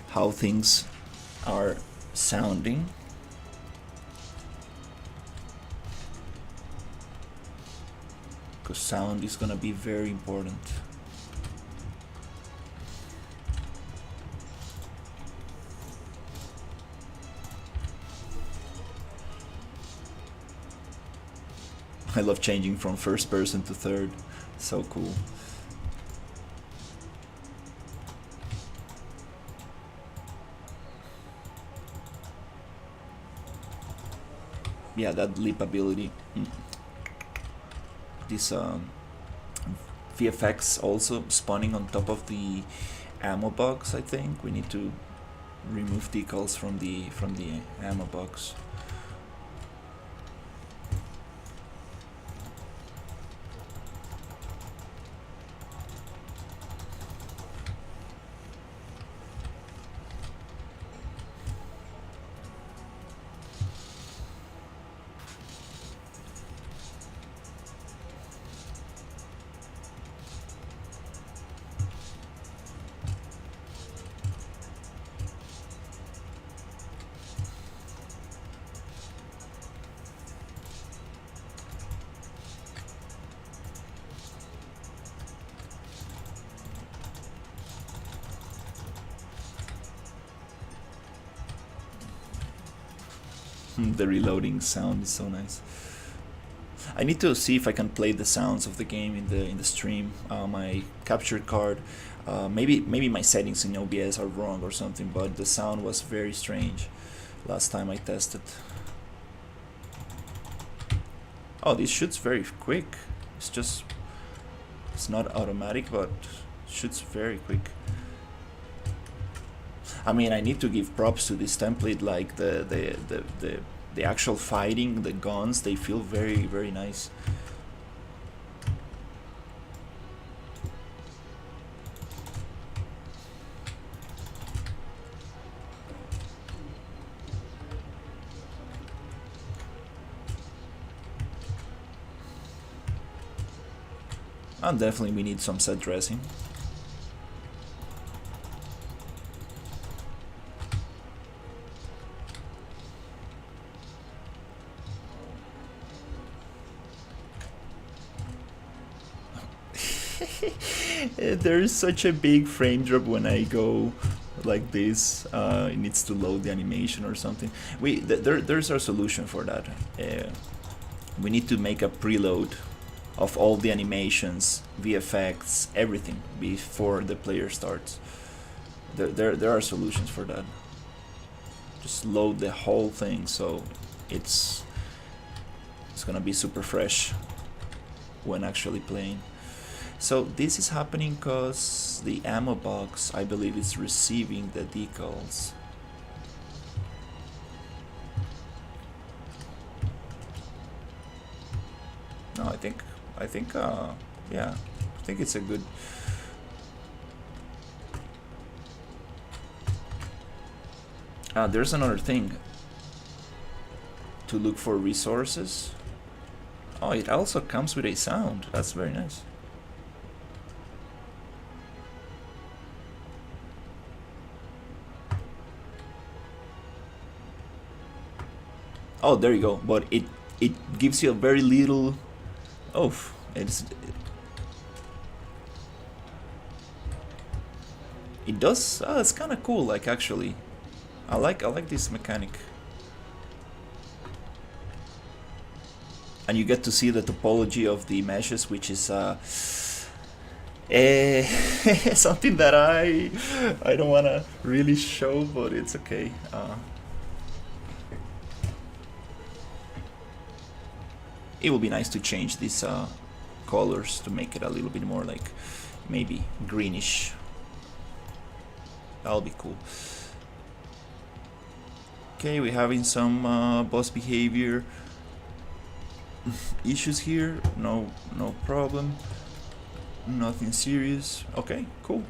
how things are sounding. Because sound is gonna be very important. I love changing from first person to third. So cool. Yeah, that leap ability. This VFX also spawning on top of the ammo box. I think we need to remove decals from the ammo box. The reloading sound is so nice. I need to see if I can play the sounds of the game in the stream. My capture card, maybe my settings in OBS are wrong or something, but the sound was very strange last time I tested. Oh, this shoots very quick. It's not automatic, but shoots very quick. I mean, I need to give props to this template, like the actual fighting, the guns, they feel very nice. And definitely we need some set dressing. There is such a big frame drop when I go like this. It needs to load the animation or something. There's a solution for that. We need to make a preload of all the animations, VFX, everything before the player starts. There are solutions for that. Just load the whole thing so it's gonna be super fresh when actually playing. So this is happening because the ammo box, I believe, is receiving the decals. No, I think, yeah, I think it's a good. There's another thing. To look for resources. Oh, it also comes with a sound. That's very nice. Oh, there you go. But it gives you a very little. Oh, it does. It's kind of cool. Like actually, I like this mechanic. And you get to see the topology of the meshes, which is something that I don't wanna really show, but it's okay. It will be nice to change these colors to make it a little bit more like maybe greenish. That'll be cool. Okay, we're having some boss behavior issues here. No problem. Nothing serious. Okay, cool.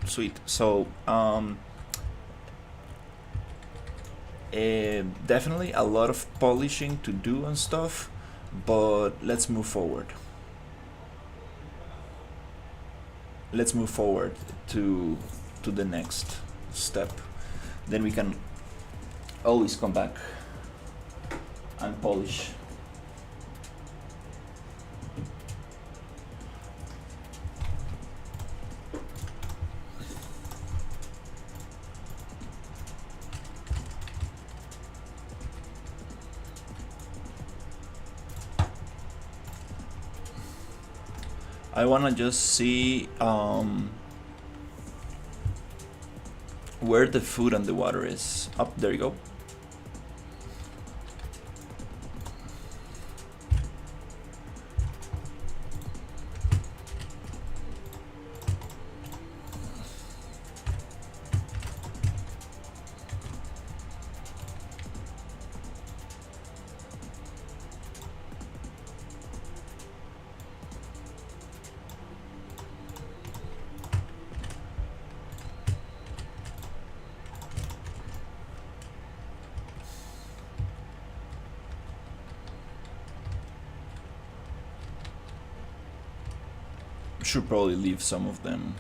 Sweet. So definitely a lot of polishing to do and stuff, but let's move forward. Let's move forward to the next step. Then we can always come back and polish. I wanna just see where the food and the water is. Up, there you go. Should probably leave some of them.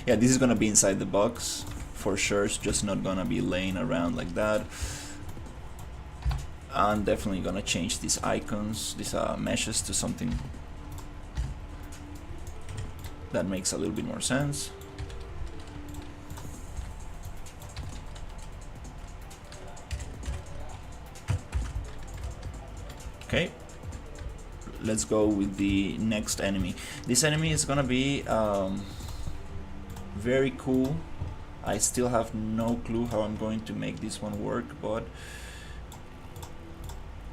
Yeah, this is gonna be inside the box for sure. It's just not gonna be laying around like that. I'm definitely gonna change these icons, these meshes, to something that makes a little bit more sense. Okay, let's go with the next enemy. This enemy is gonna be very cool. I still have no clue how I'm going to make this one work, but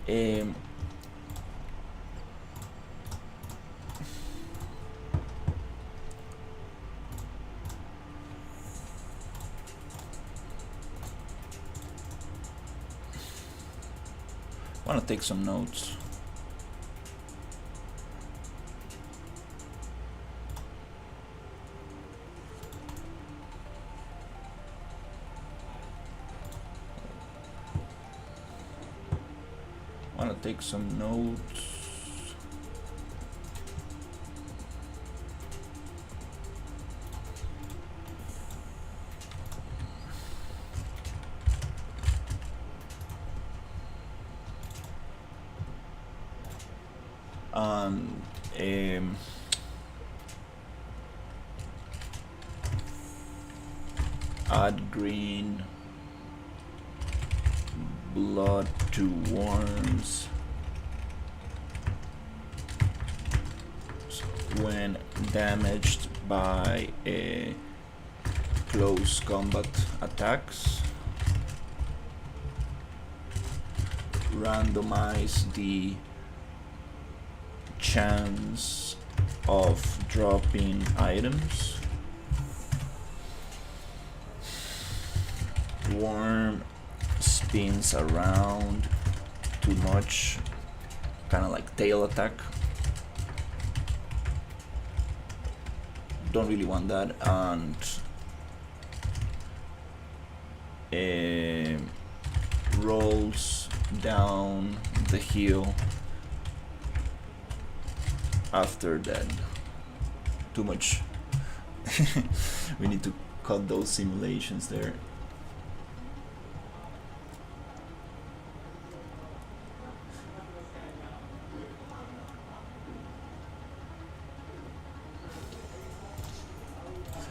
I want to take some notes. Want to take some notes. Add green blood to worms when damaged by a close combat attacks. Randomize the chance of dropping items. Worm spins around too much, kind of like tail attack. Don't really want that. And rolls down the hill after that. Too much. We need to cut those simulations there.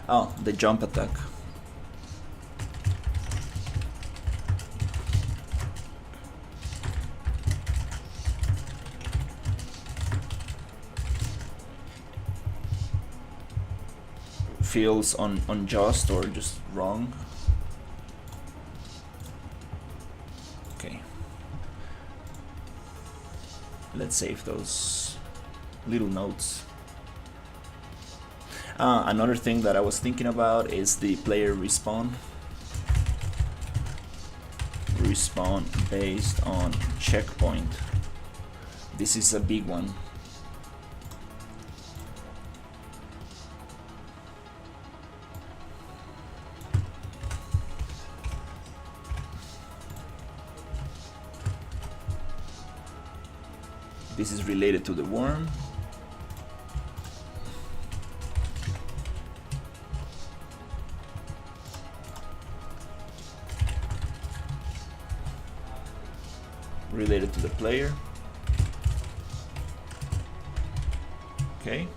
Oh, the jump attack. Feels unjust or just wrong. Okay. Let's save those little notes. Another thing that I was thinking about is the player respawn. Respawn based on checkpoint. This is a big one. This is related to the worm. Related to the player. Okay.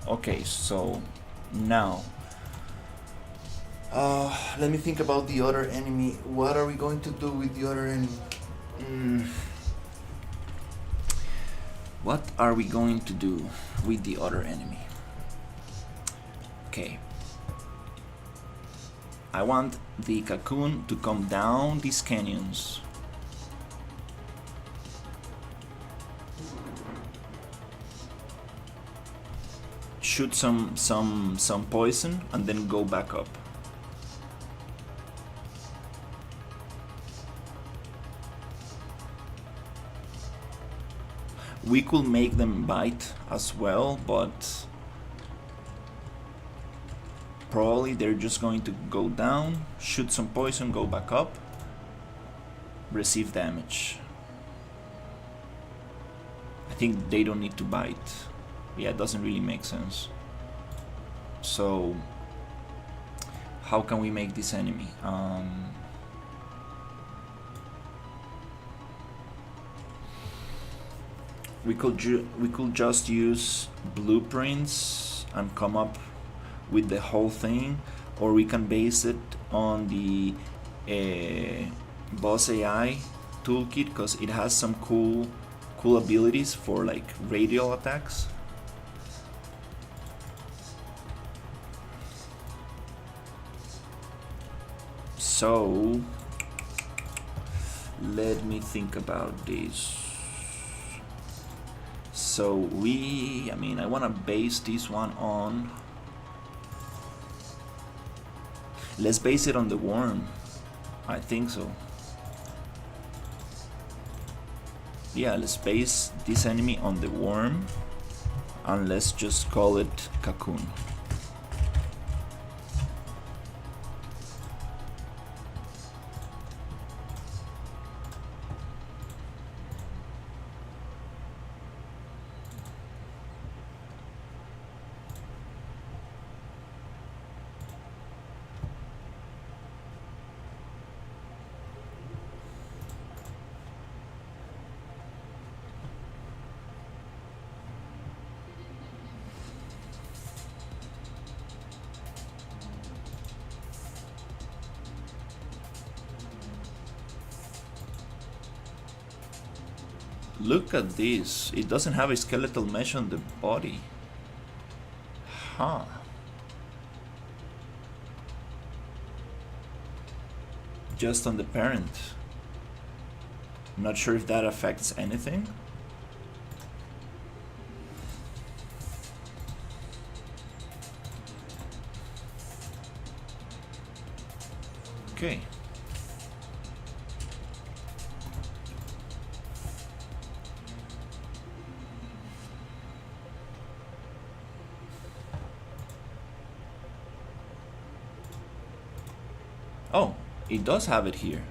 Okay, so now let me think about the other enemy. What are we going to do with the other enemy? What are we going to do with the other enemy? Okay. I want the cocoon to come down these canyons. Shoot some poison and then go back up. We could make them bite as well, but probably they're just going to go down, shoot some poison, go back up, receive damage. I think they don't need to bite. Yeah, it doesn't really make sense. So how can we make this enemy? We could just use blueprints and come up with the whole thing, or we can base it on the boss AI toolkit because it has some cool abilities for like radial attacks. So let me think about this. So I want to base this one on, let's base it on the worm. I think so. Yeah, let's base this enemy on the worm and let's just call it cocoon. Look at this. It doesn't have a skeletal mesh on the body. Huh. Just on the parent. I'm not sure if that affects anything. Okay. Oh, it does have it here.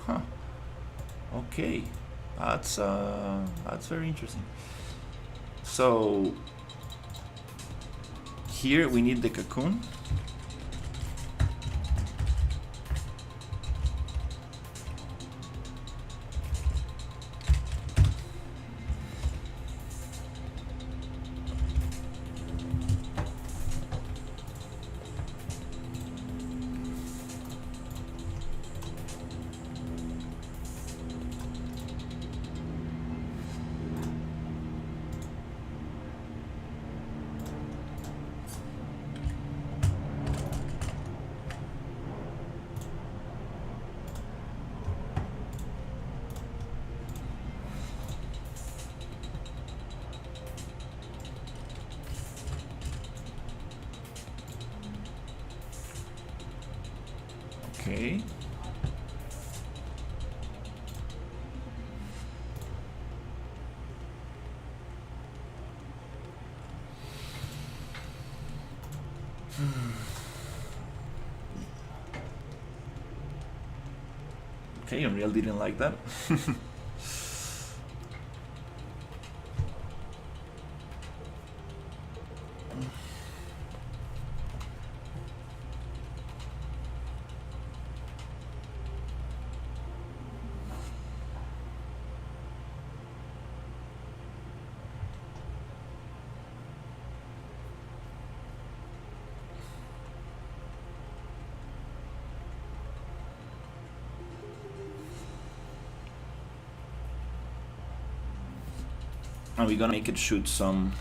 Huh. Okay. That's very interesting. So here we need the cocoon. Okay. Okay, Unreal didn't like that. And we're gonna make it shoot some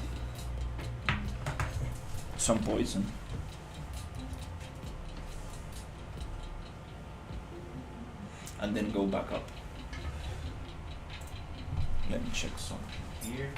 poison. And then go back up. Let me check something here.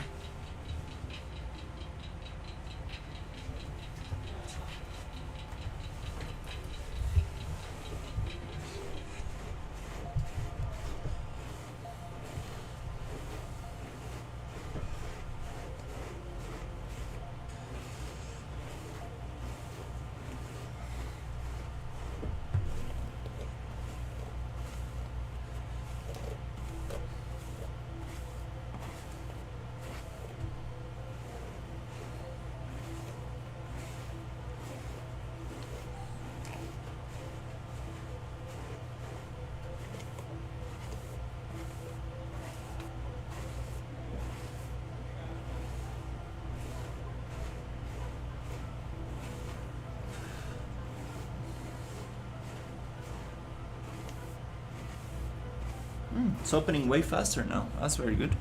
It's opening way faster now. That's very good.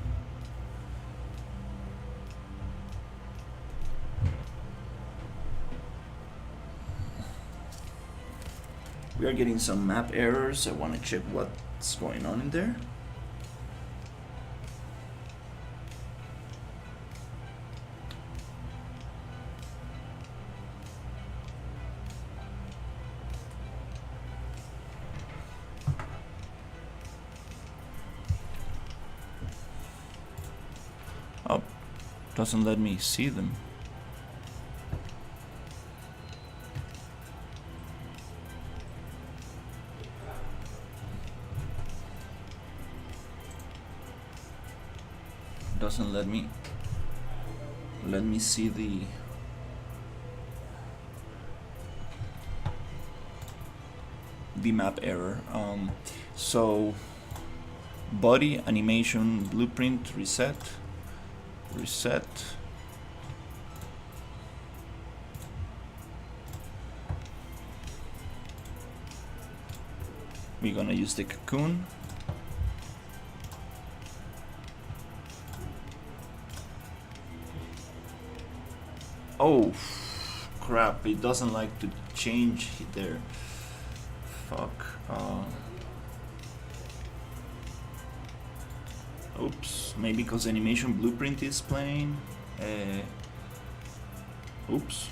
We are getting some map errors. I want to check what's going on in there. Oh, doesn't let me see them. Doesn't let me see the map error. So body animation blueprint reset. We're gonna use the cocoon. Oh crap, it doesn't like to change there. Fuck. Oops, maybe because animation blueprint is playing. Oops.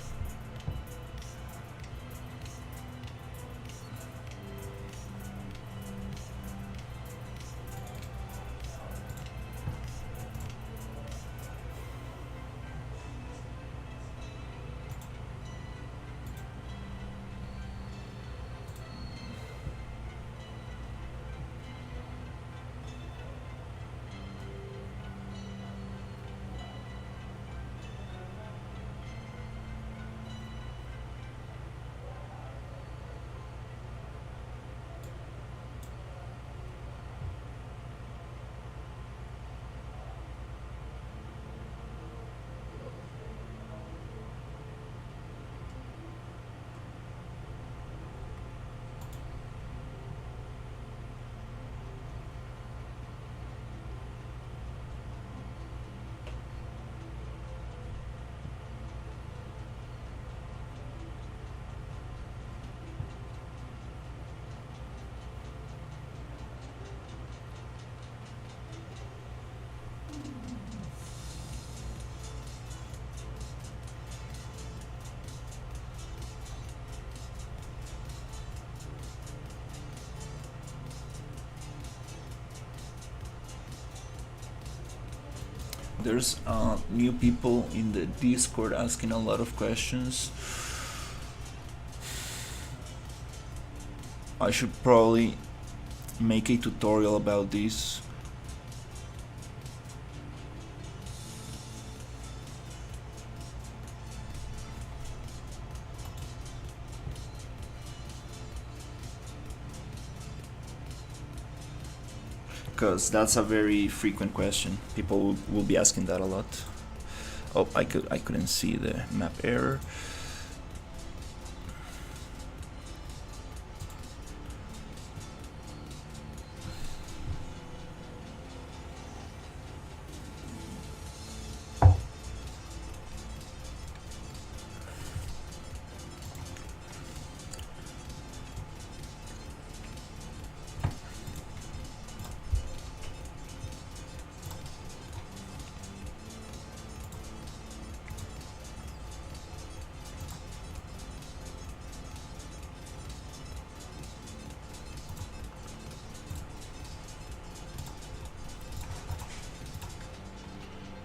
There's new people in the Discord asking a lot of questions. I should probably make a tutorial about this. Because that's a very frequent question. People will be asking that a lot. Oh, I couldn't see the map error.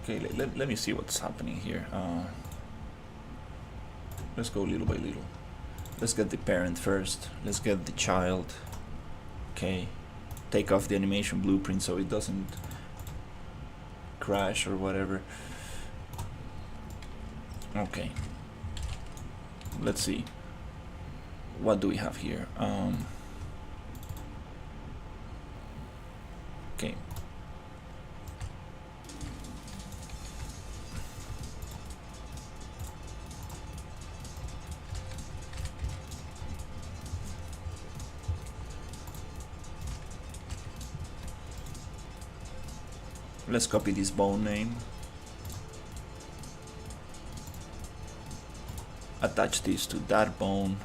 Okay, let me see what's happening here. Let's go little by little. Let's get the parent first. Let's get the child. Okay, take off the animation blueprint so it doesn't crash or whatever. Okay, let's see. What do we have here? Okay. Let's copy this bone name. Attach this to that bone.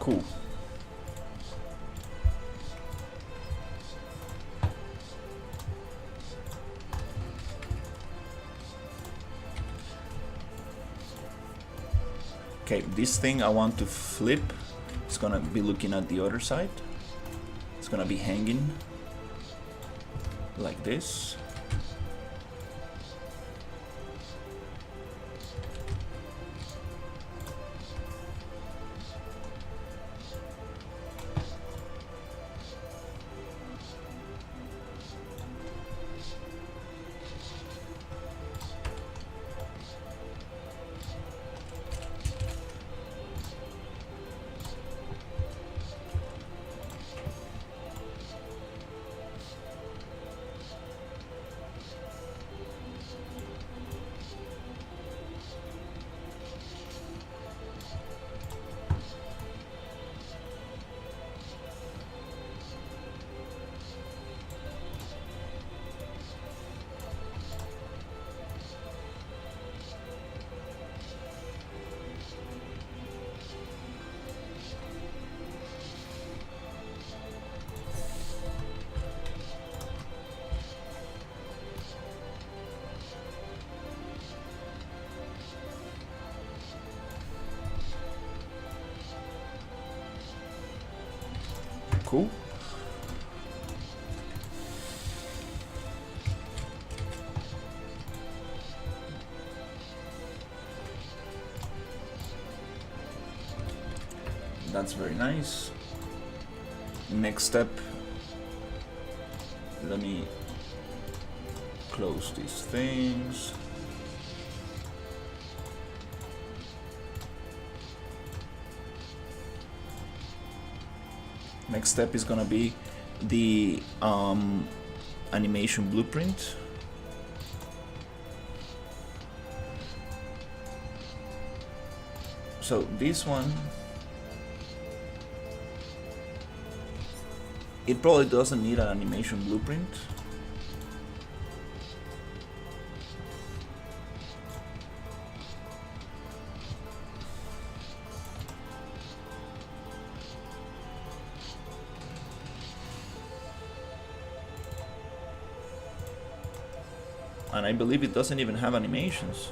Cool. Okay, this thing I want to flip It's gonna be looking at the other side. It's gonna be hanging like this. Cool. That's very nice. Next step, let me close these things. Next step is gonna be the animation blueprint. So this one, it probably doesn't need an animation blueprint. And I believe it doesn't even have animations.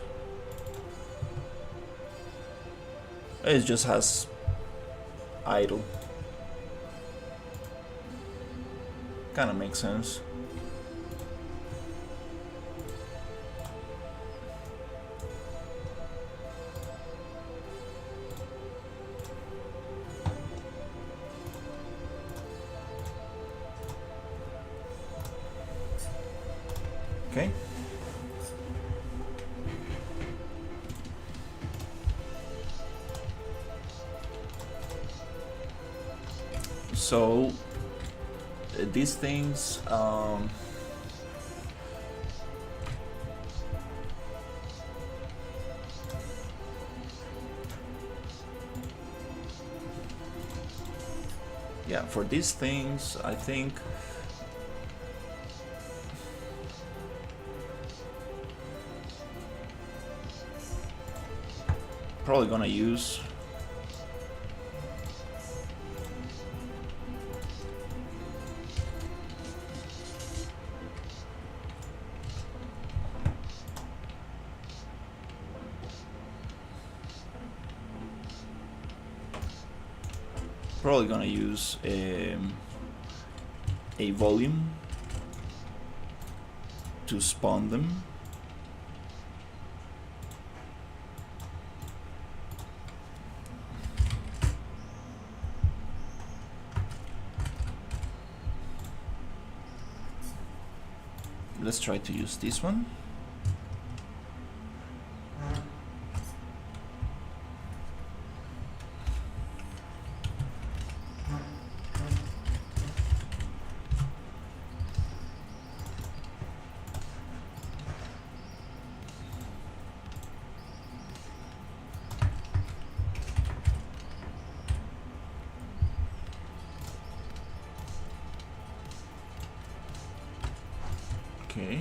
It just has idle. Kinda makes sense. Okay. So these things yeah, for these things I think probably gonna use a volume to spawn them. Let's try to use this one. Okay.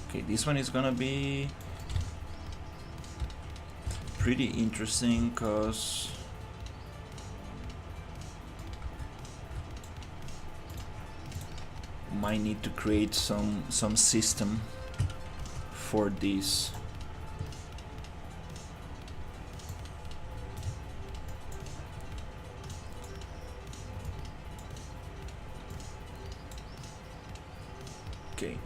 Okay, this one is gonna be pretty interesting because might need to create some system for this. Okay.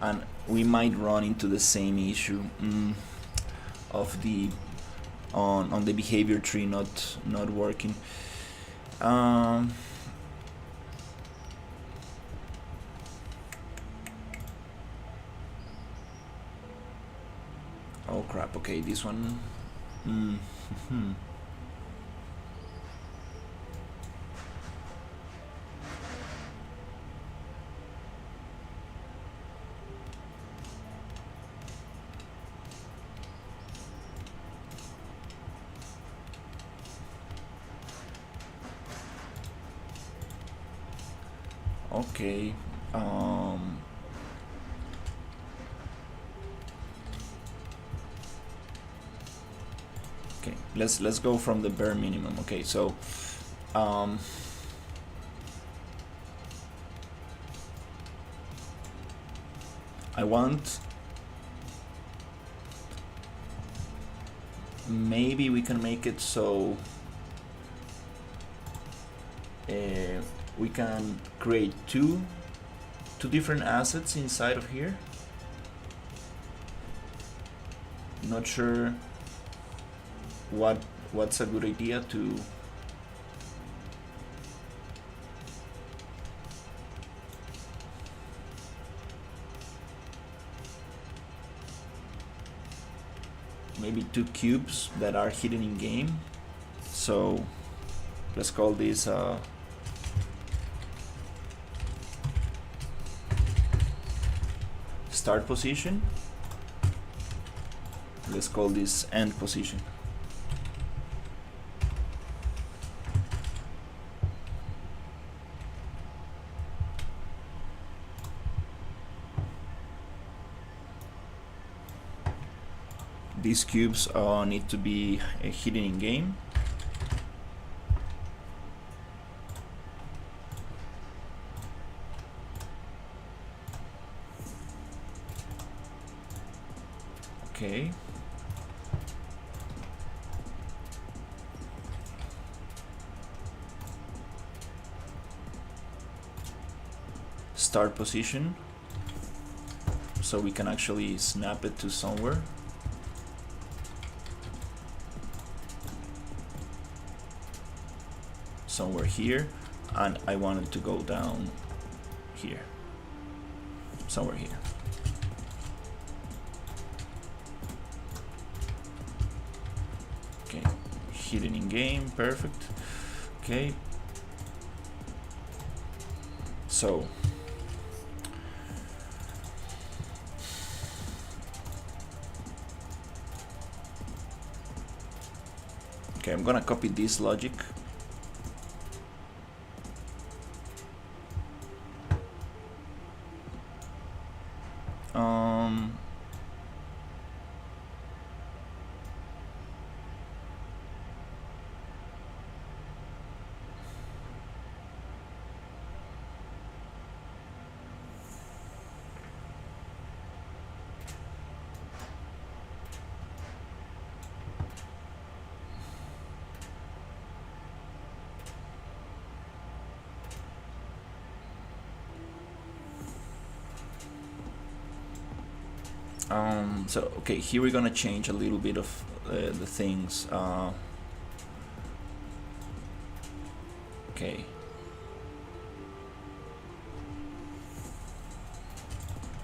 And we might run into the same issue of the on the behavior tree not working. Oh crap, okay, this one. Okay. Okay, let's go from the bare minimum. Okay, so I want, maybe we can make it so we can create two different assets inside of here. Not sure what's a good idea to maybe two cubes that are hidden in game. So let's call this start position. Let's call this end position. These cubes need to be hidden in game. Okay. Start position, so we can actually snap it to somewhere. Somewhere here, and I want it to go down here, somewhere here. Okay, hidden in game, perfect. Okay, so okay, I'm gonna copy this logic. So okay, here we're gonna change a little bit of the things. Okay.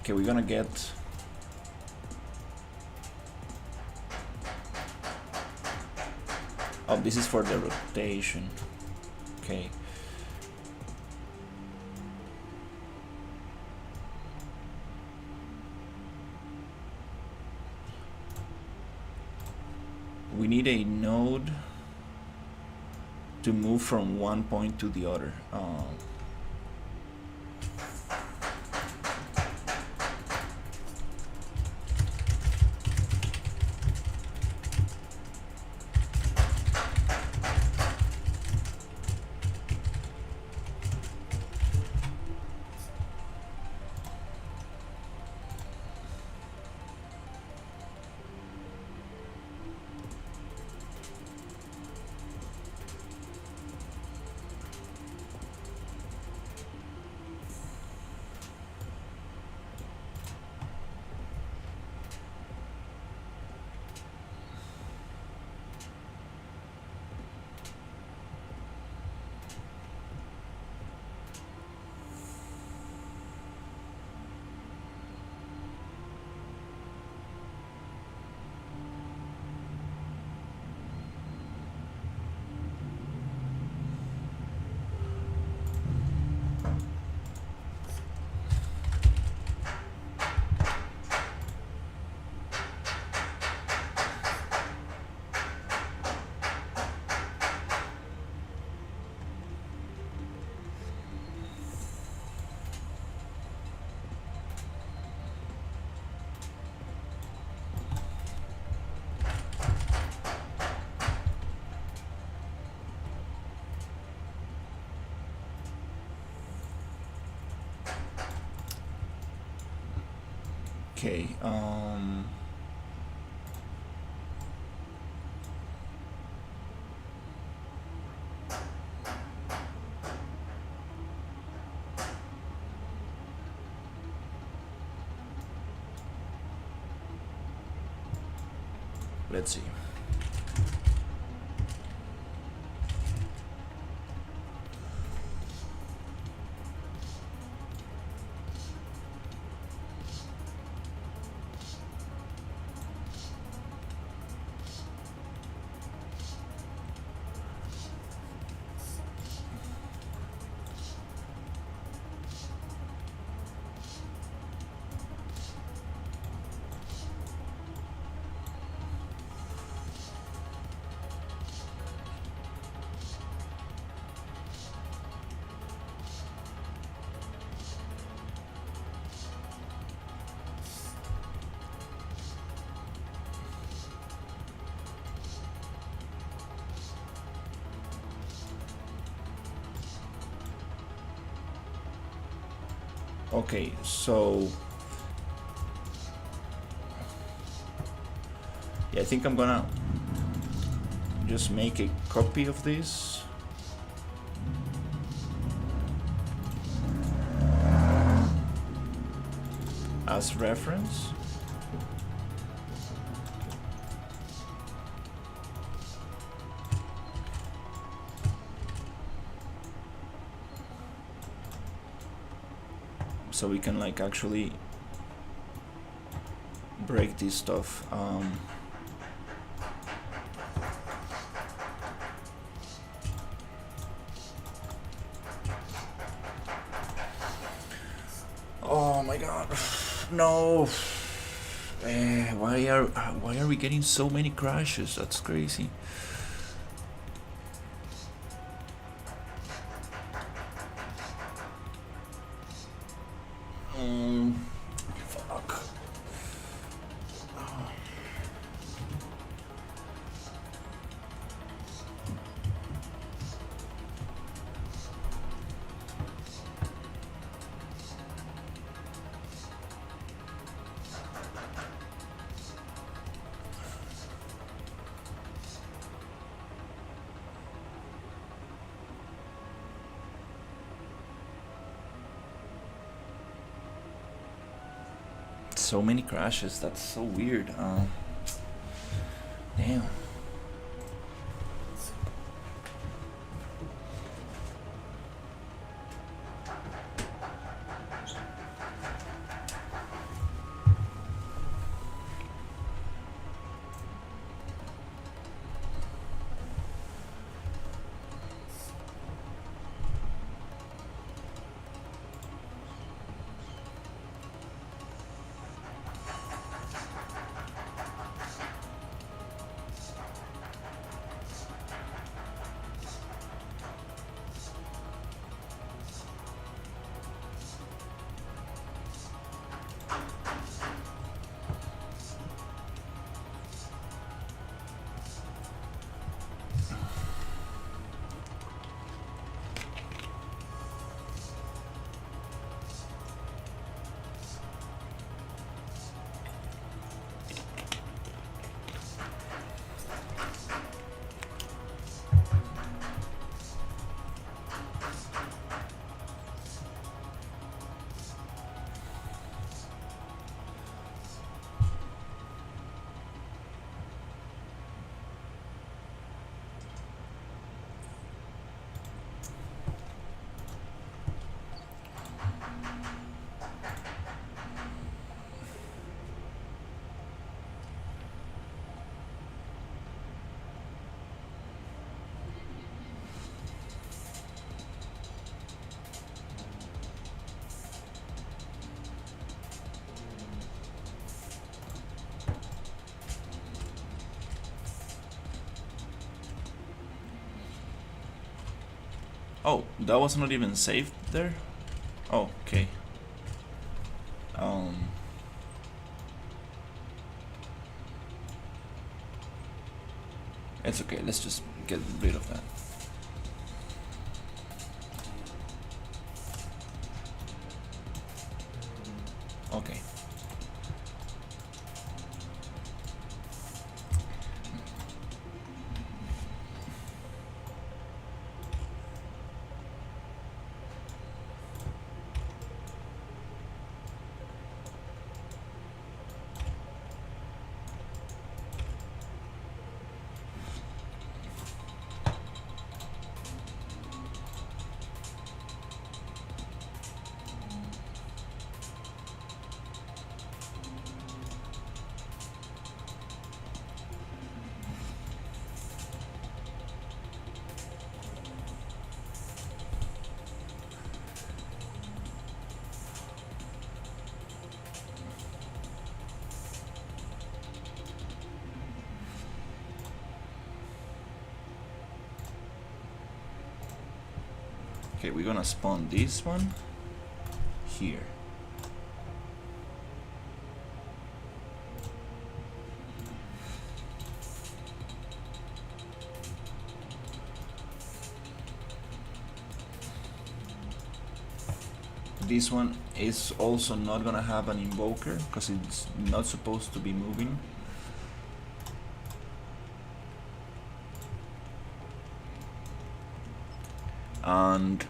Okay, we're gonna get this is for the rotation. Okay. We need a node to move from one point to the other. Okay. Let's see. Okay, so yeah, I think I'm gonna just make a copy of this. As reference. So we can like actually break this stuff. Oh my god, no. Why are we getting so many crashes? That's crazy. Fuck. So many crashes, that's so weird. Damn. Oh, that was not even saved there? Oh, okay. It's okay, let's just get rid of that. Okay. Okay, we're gonna spawn this one here. This one is also not gonna have an invoker because it's not supposed to be moving. And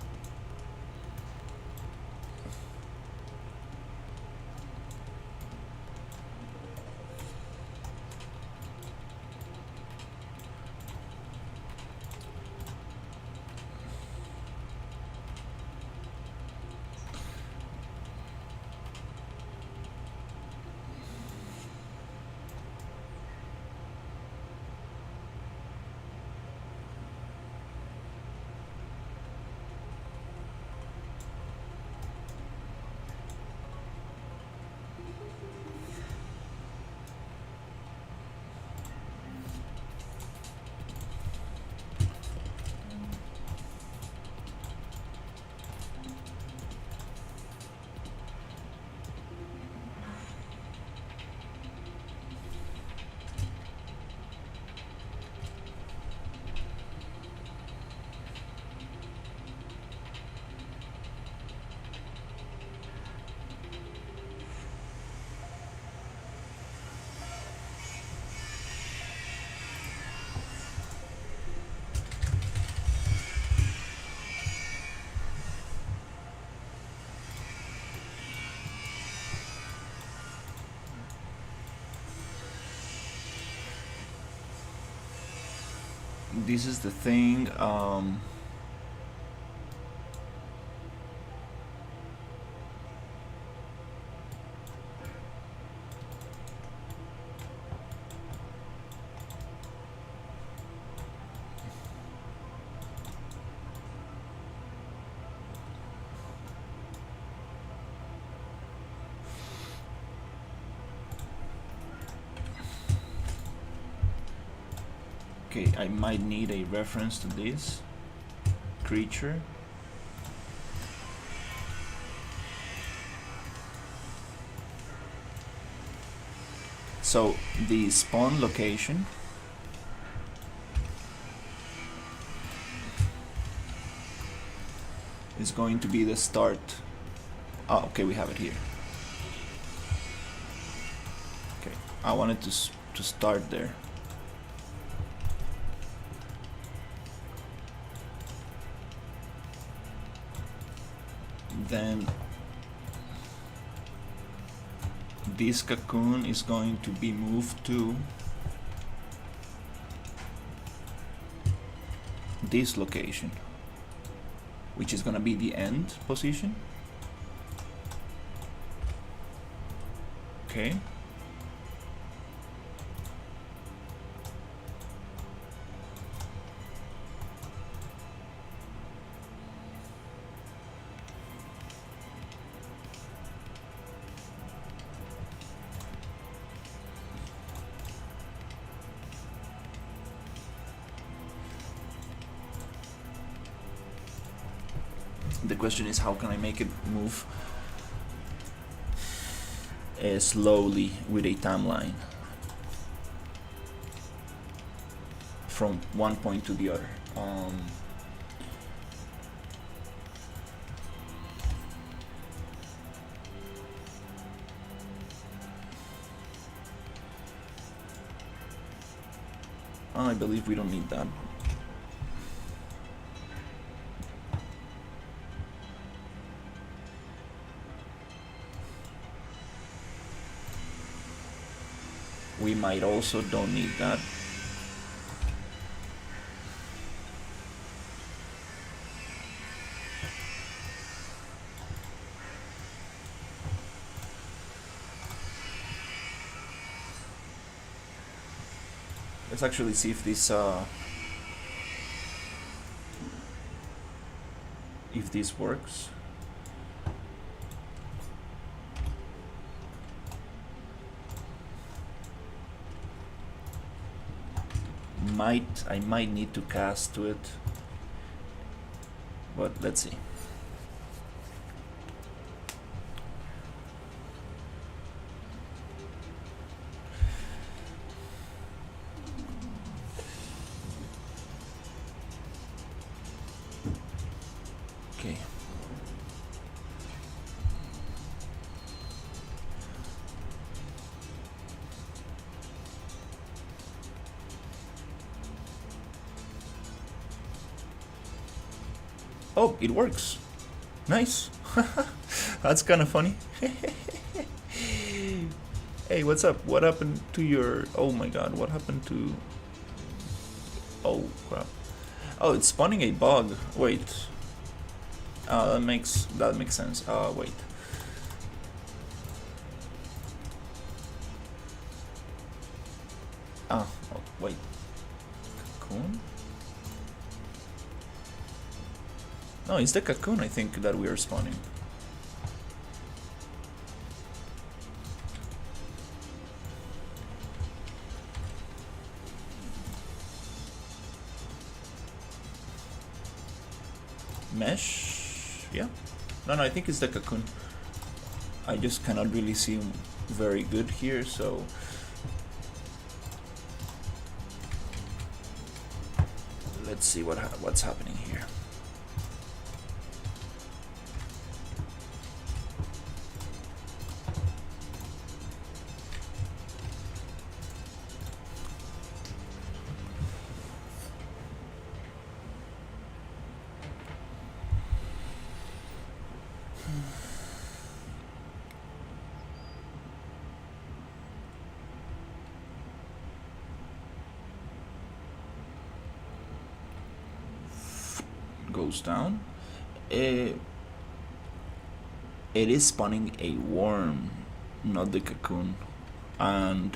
this is the thing. Okay, I might need a reference to this creature. So the spawn location is going to be the start. Oh, okay, we have it here. Okay, I wanted to start there. Then this cocoon is going to be moved to this location, which is going to be the end position. Okay. The question is, how can I make it move slowly with a timeline from one point to the other? I believe we don't need that. We might also don't need that. Let's actually see if this works. I might need to cast to it. but let's see. Okay. Oh, it works. Nice. That's kind of funny. Hey, what's up? What happened to your... Oh my god, what happened to... Oh, crap. Oh, it's spawning a bug. Wait. That makes sense. Wait. Oh, wait. Cocoon? No, it's the cocoon, I think, that we are spawning. Mesh? Yeah. No, I think it's the cocoon. I just cannot really see very good here, so... Let's see what's happening here. Goes down. It is spawning a worm, not the cocoon. And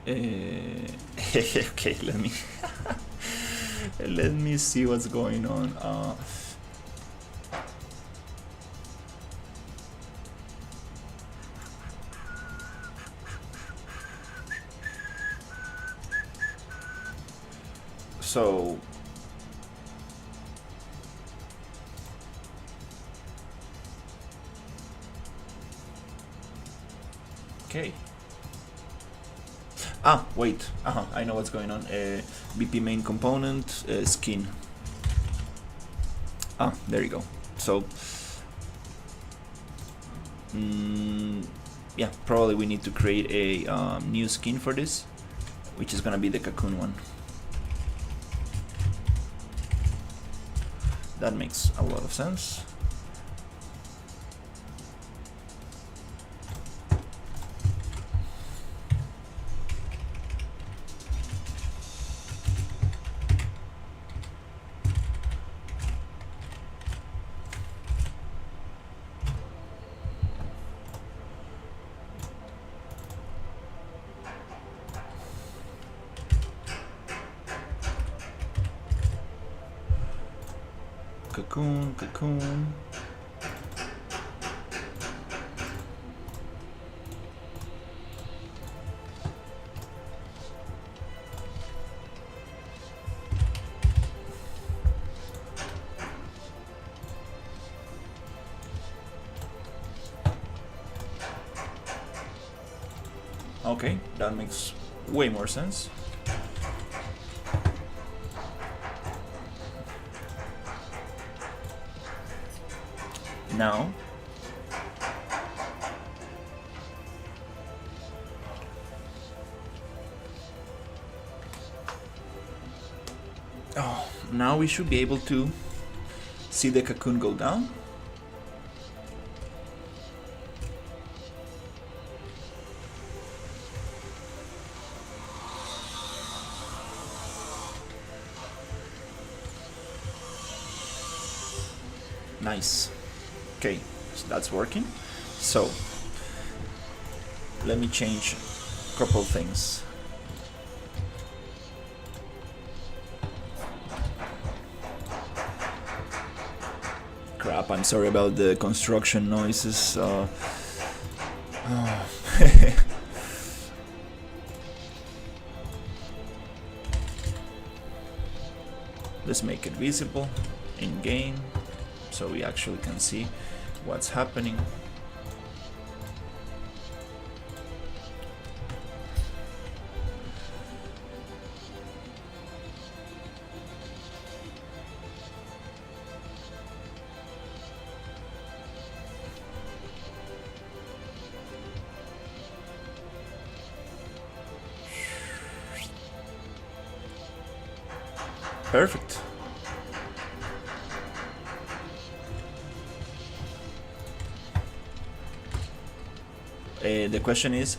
okay, let me see what's going on. So okay. Wait. I know what's going on. BP main component, skin. There you go. So, yeah, probably we need to create a new skin for this, which is gonna be the cocoon one. That makes a lot of sense. Cocoon. Okay, that makes way more sense. Now, now we should be able to see the cocoon go down. Nice. Okay, so that's working. So let me change a couple things. Crap, I'm sorry about the construction noises. Let's make it visible in game so we actually can see what's happening. Perfect. The question is,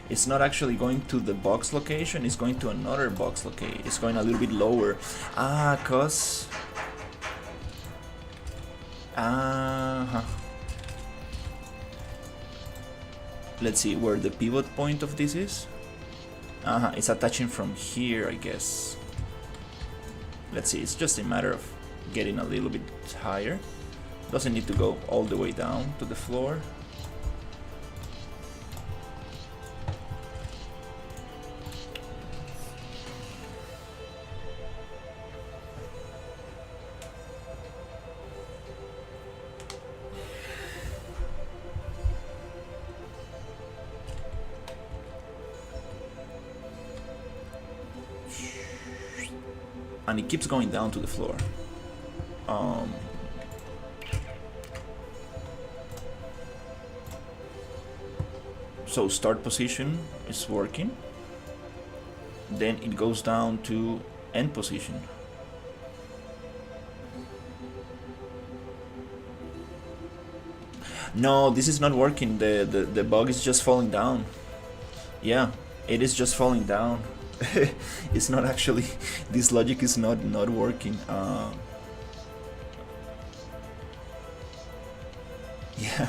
it's not actually going to the box location, it's going to another box location. It's going a little bit lower. Cause... Let's see where the pivot point of this is. It's attaching from here, I guess. Let's see, it's just a matter of getting a little bit higher. Doesn't need to go all the way down to the floor. And it keeps going down to the floor. So start position is working. Then it goes down to end position. No, this is not working. The bug is just falling down. Yeah, it is just falling down. It's not actually, this logic is not working. Yeah,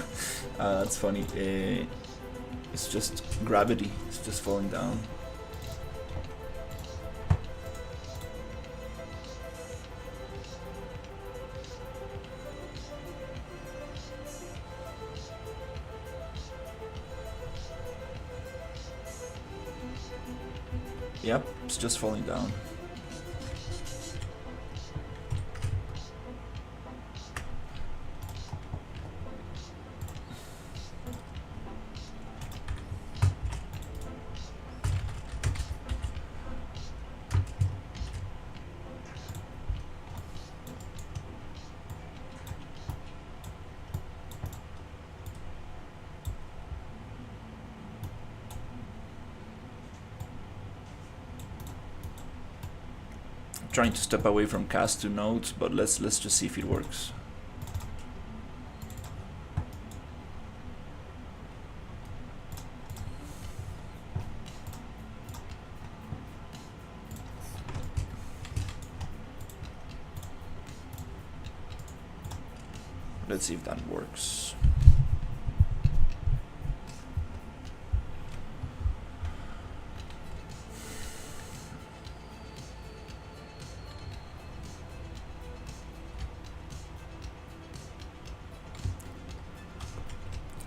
that's funny. It's just gravity, it's just falling down. Yep, it's just falling down. Trying to step away from cast to nodes, but let's just see if it works. Let's see if that works.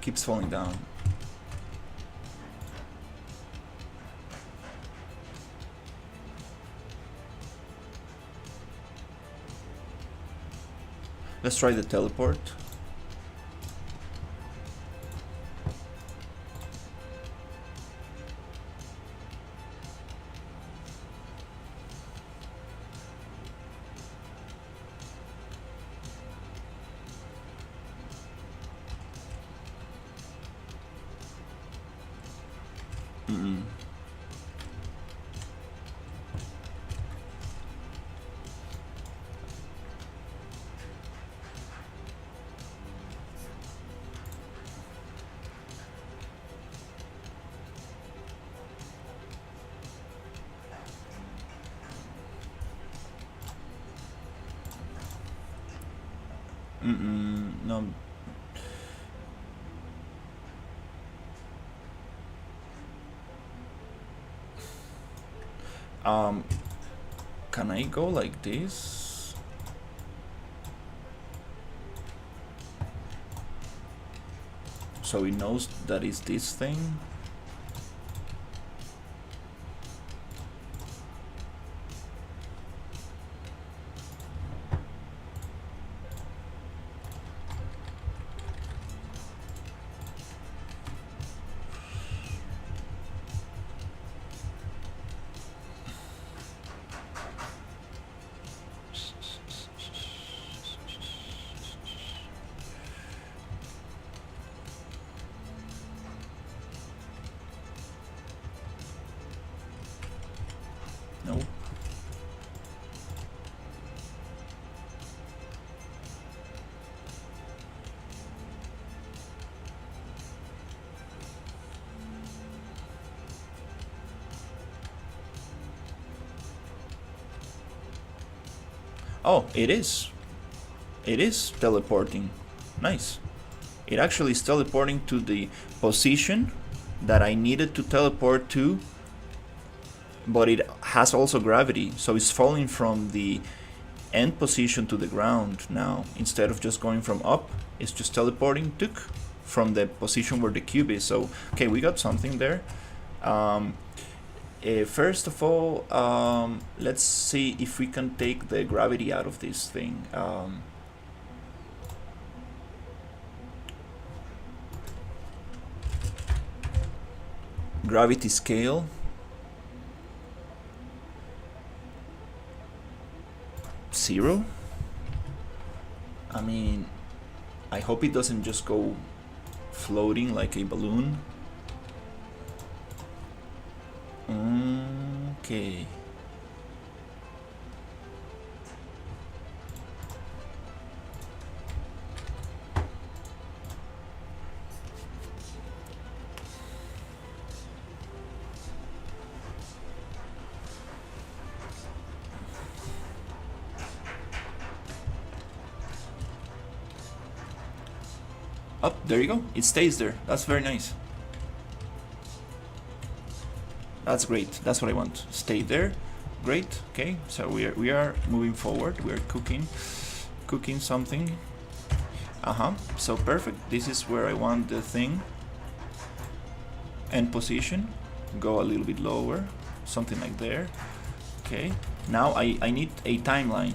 Keeps falling down. Let's try the teleport. No. Can I go like this? So he knows that is this thing. Oh, it is. It is teleporting. Nice. It actually is teleporting to the position that I needed to teleport to, but it has also gravity, so it's falling from the end position to the ground now. Instead of just going from up, it's just teleporting from the position where the cube is. So, okay, we got something there. First of all, let's see if we can take the gravity out of this thing. Gravity scale. Zero? I mean, I hope it doesn't just go floating like a balloon. Okay. Oh, there you go. It stays there. That's very nice. That's great. That's what I want. Stay there. Great. Okay. So we are moving forward. We are cooking something. So perfect. This is where I want the thing. End position. Go a little bit lower. Something like there. Okay. Now I need a timeline.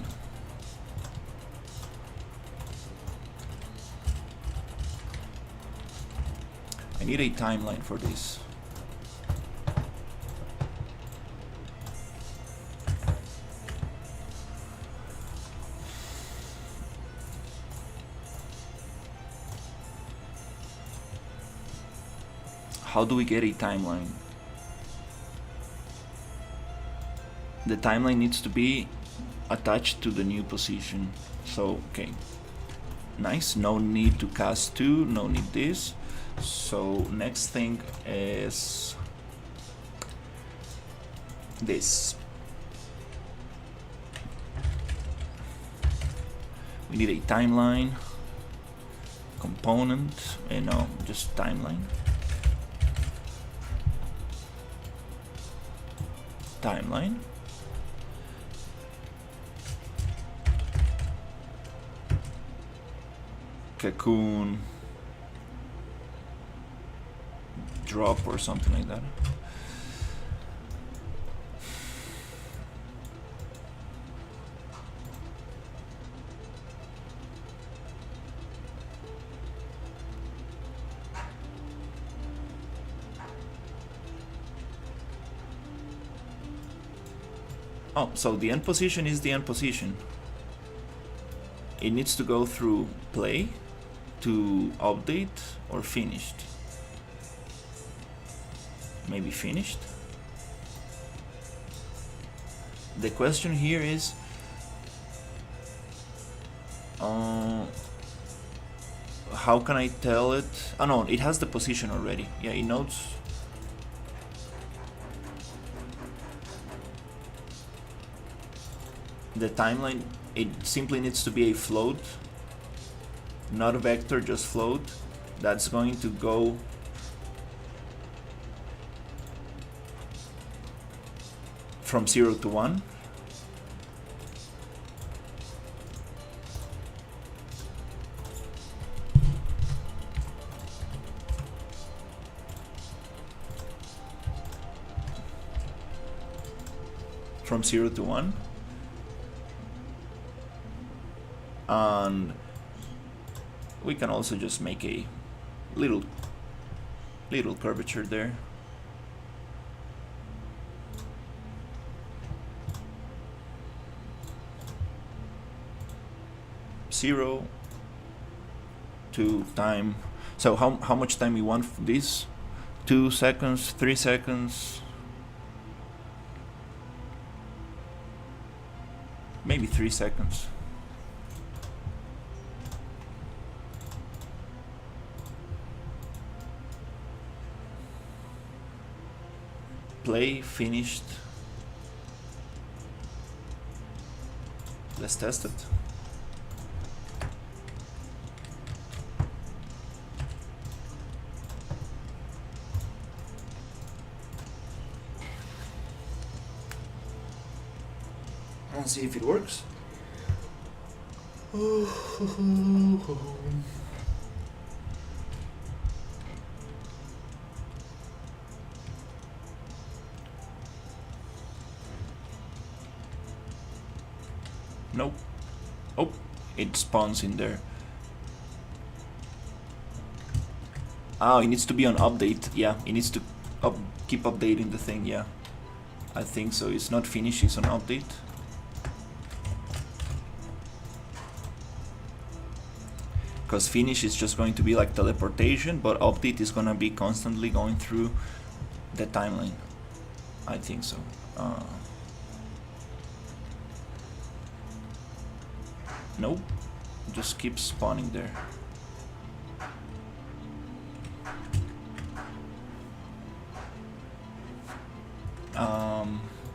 I need a timeline for this. How do we get a timeline? The timeline needs to be attached to the new position. So, okay. Nice. No need to cast 2. No need this. So next thing is this. We need a timeline component, and no, just timeline. Timeline. Cocoon. Drop or something like that. Oh, so the end position is the end position. It needs to go through play to update or finished. Maybe finished. The question here is how can I tell it? Oh no, it has the position already. Yeah, it knows. The timeline, it simply needs to be a float, not a vector, just float. That's going to go from 0 to 1. From 0 to 1. And we can also just make a little curvature there. Zero to time. So how much time we want for this? 2 seconds, 3 seconds, maybe 3 seconds. Play, finished. let's test it. And see if it works. Nope. Oh, it spawns in there. Oh, it needs to be on update. Yeah, it needs to keep updating the thing. Yeah, I think so. It's not finished, it's on update. Because finish is just going to be like teleportation, but update is gonna be constantly going through the timeline. I think so. Nope, just keeps spawning there.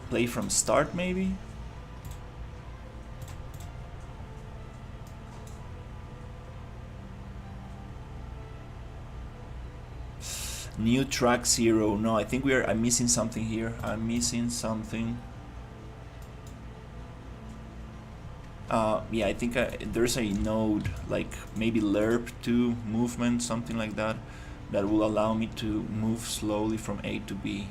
Play from start maybe? New track 0. No, I think I'm missing something here. I'm missing something. Yeah, I think there's a node, like maybe lerp to movement, something like that, that will allow me to move slowly from A to B.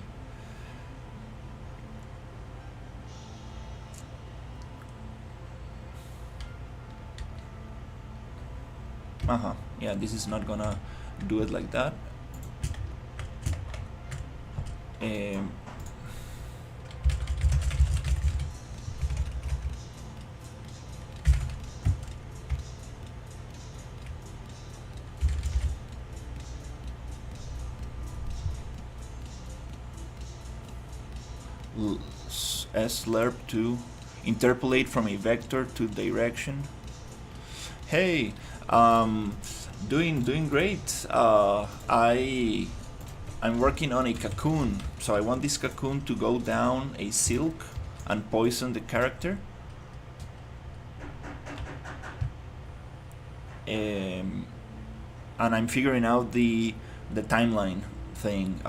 Yeah, this is not gonna do it like that. Slerp to interpolate from a vector to direction. Hey, doing great. I'm working on a cocoon, so I want this cocoon to go down a silk and poison the character. And I'm figuring out the timeline thing.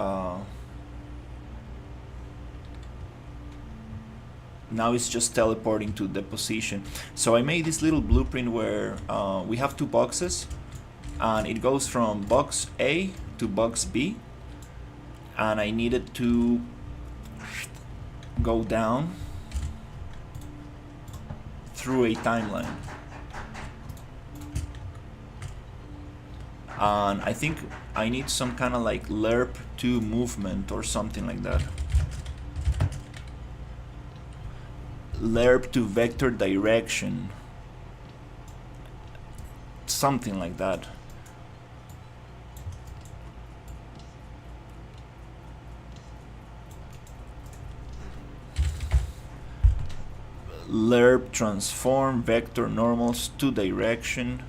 Now it's just teleporting to the position. So I made this little blueprint where we have two boxes, and it goes from box A to box B, and I needed to go down through a timeline. And I think I need some kind of like lerp to movement or something like that. Lerp to vector direction, something like that. Lerp transform vector normals to direction.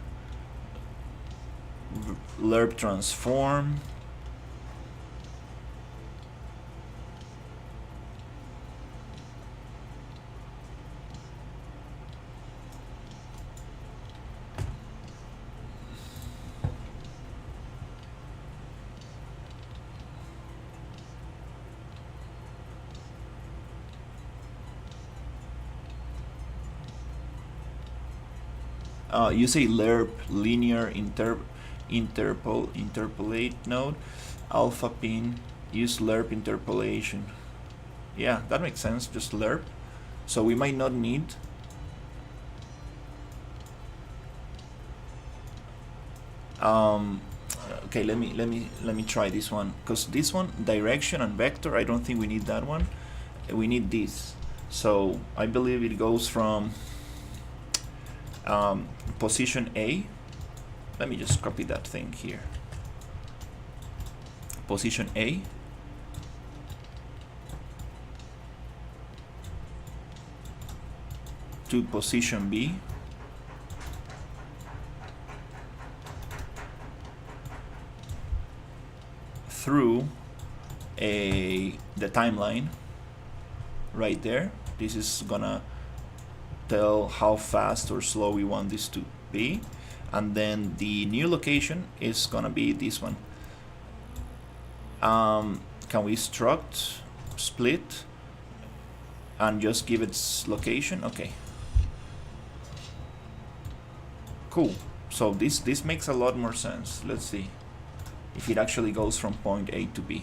Lerp transform. You say lerp linear interpolate node, alpha pin, use lerp interpolation. Yeah, that makes sense, just lerp. So we might not need okay, let me try this one, because this one, direction and vector, I don't think we need that one. We need this. So I believe it goes from position A. Let me just copy that thing here. Position A to position B, through the timeline right there. This is gonna tell how fast or slow we want this to be. And then the new location is gonna be this one. Can we struct split and just give its location? Okay. Cool. So this makes a lot more sense. Let's see if it actually goes from point A to B.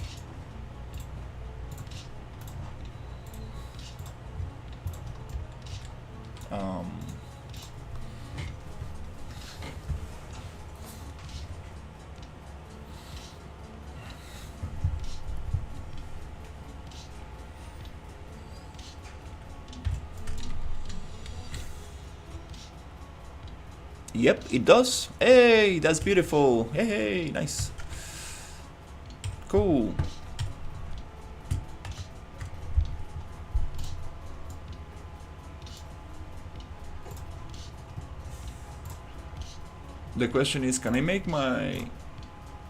Yep, it does. Hey, that's beautiful. Hey, nice. Cool. The question is, can I make my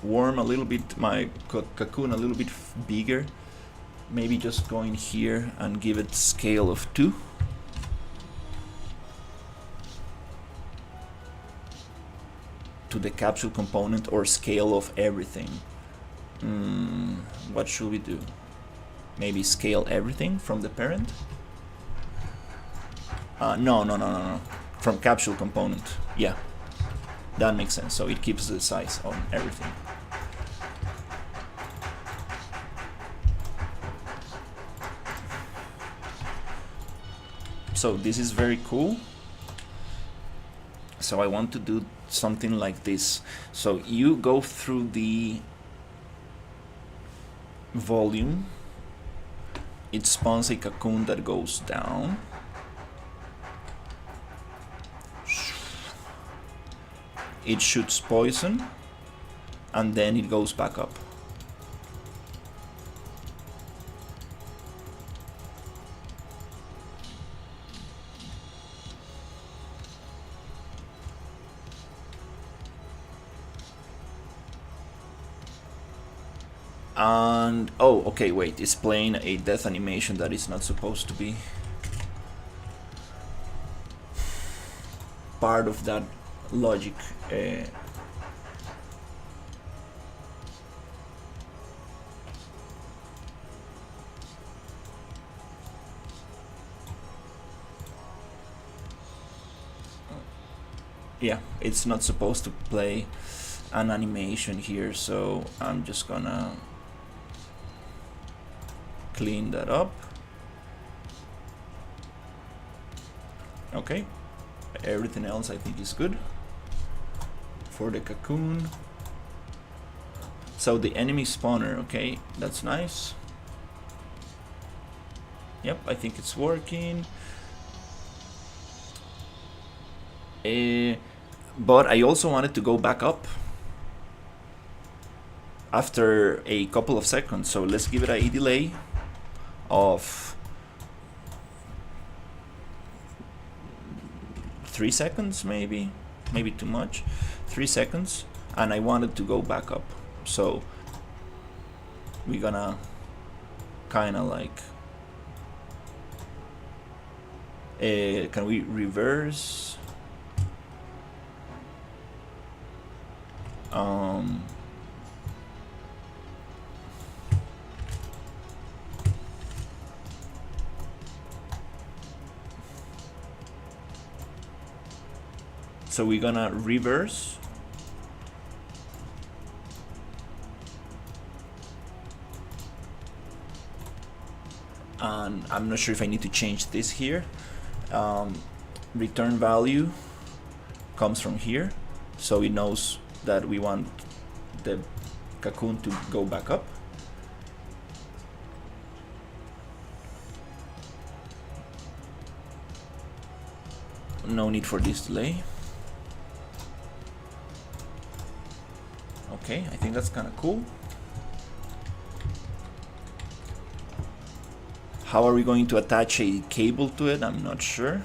worm a little bit, my cocoon a little bit bigger? Maybe just go in here and give it scale of 2. To the capsule component, or scale of everything. What should we do? Maybe scale everything from the parent? No. From capsule component. Yeah, that makes sense. So it keeps the size on everything. So this is very cool. So I want to do something like this. So you go through the volume, it spawns a cocoon that goes down. It shoots poison, and then it goes back up. And oh, okay, wait, it's playing a death animation that is not supposed to be part of that logic. Yeah, it's not supposed to play an animation here, so I'm just gonna clean that up. Okay, everything else I think is good for the cocoon. So the enemy spawner, okay, that's nice. Yep, I think it's working. But I also wanted to go back up after a couple of seconds, so let's give it a delay of 3 seconds, maybe too much. 3 seconds, and I wanted to go back up, so we're gonna kind of like can we reverse? So we're gonna reverse. And I'm not sure if I need to change this here. Return value comes from here, so it knows that we want the cocoon to go back up. No need for this delay. Okay, I think that's kind of cool. How are we going to attach a cable to it? I'm not sure.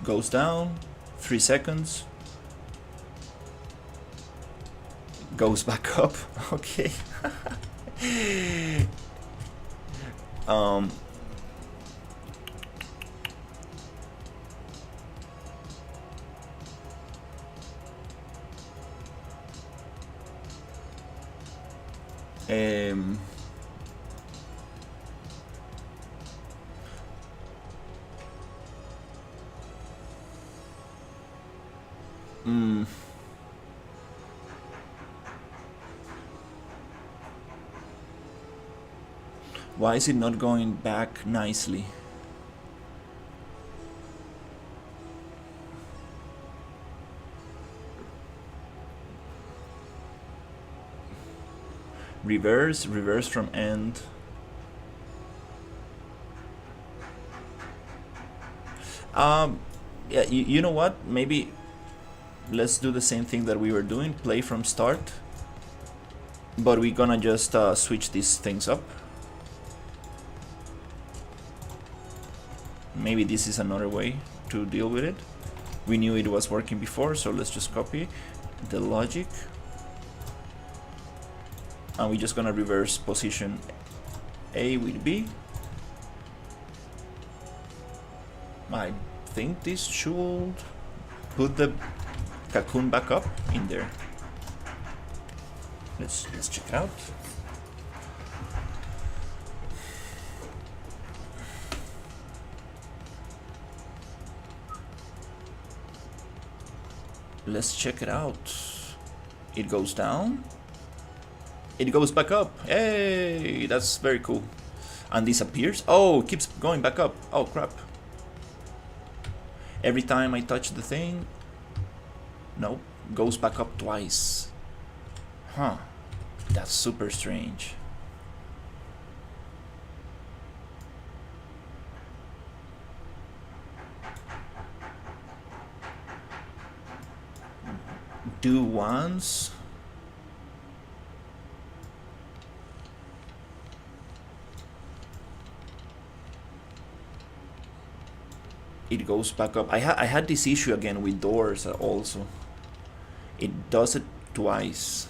Goes down, 3 seconds. Goes back up. Okay. um, um, mm, why is it not going back nicely? Reverse from end. Yeah, you know what? Maybe let's do the same thing that we were doing. Play from start. But we're gonna just switch these things up. Maybe this is another way to deal with it. We knew it was working before, so let's just copy the logic. And we're just gonna reverse position A with B. I think this should put the cocoon back up in there. Let's check it out. Let's check it out. It goes down. It goes back up. Hey, that's very cool. And disappears. Oh, it keeps going back up. Oh crap. Every time I touch the thing, nope, goes back up twice. Huh, that's super strange. Do once. It goes back up. I had this issue again with doors also. It does it twice.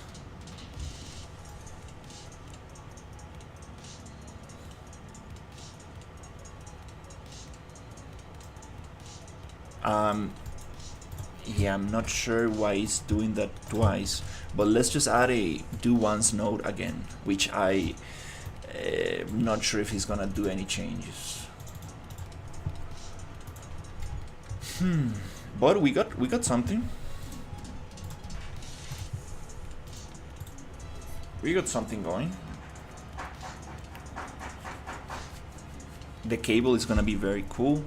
Yeah, I'm not sure why it's doing that twice, but let's just add a do once node again, which I'm not sure if he's gonna do any changes. But we got something. We got something going. The cable is gonna be very cool.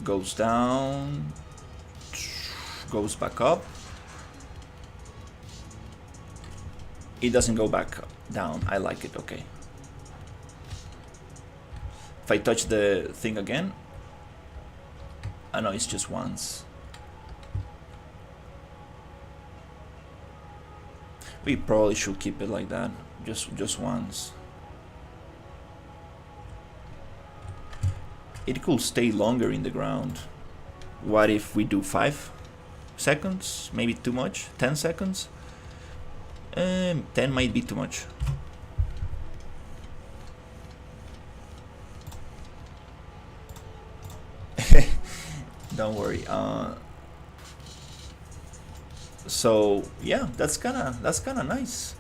Goes down, goes back up. It doesn't go back down. I like it. Okay. If I touch the thing again, I know it's just once. We probably should keep it like that. Just once. It could stay longer in the ground. What if we do 5 seconds? Maybe too much? 10 seconds? 10 might be too much. Don't worry. So yeah, that's kinda nice.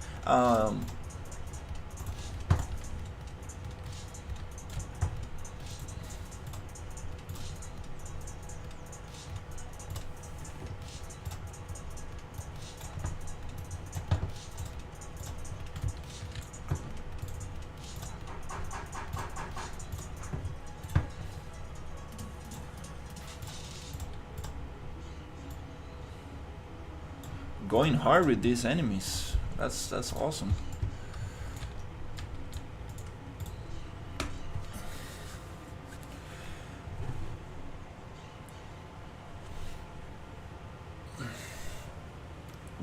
Going hard with these enemies. That's awesome.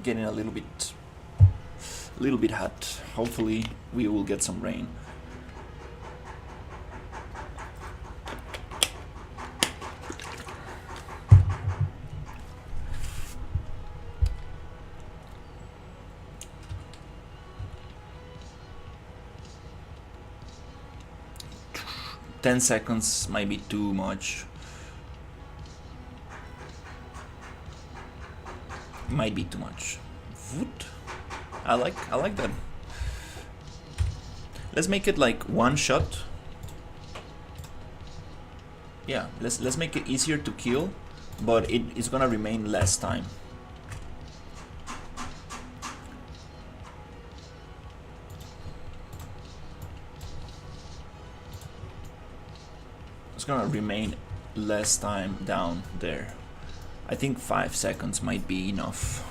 Getting a little bit hot. Hopefully we will get some rain. 10 seconds might be too much. Might be too much. Voot. I like that. Let's make it like one shot. Yeah, let's make it easier to kill, but it's gonna remain less time. It's gonna remain less time down there. I think 5 seconds might be enough.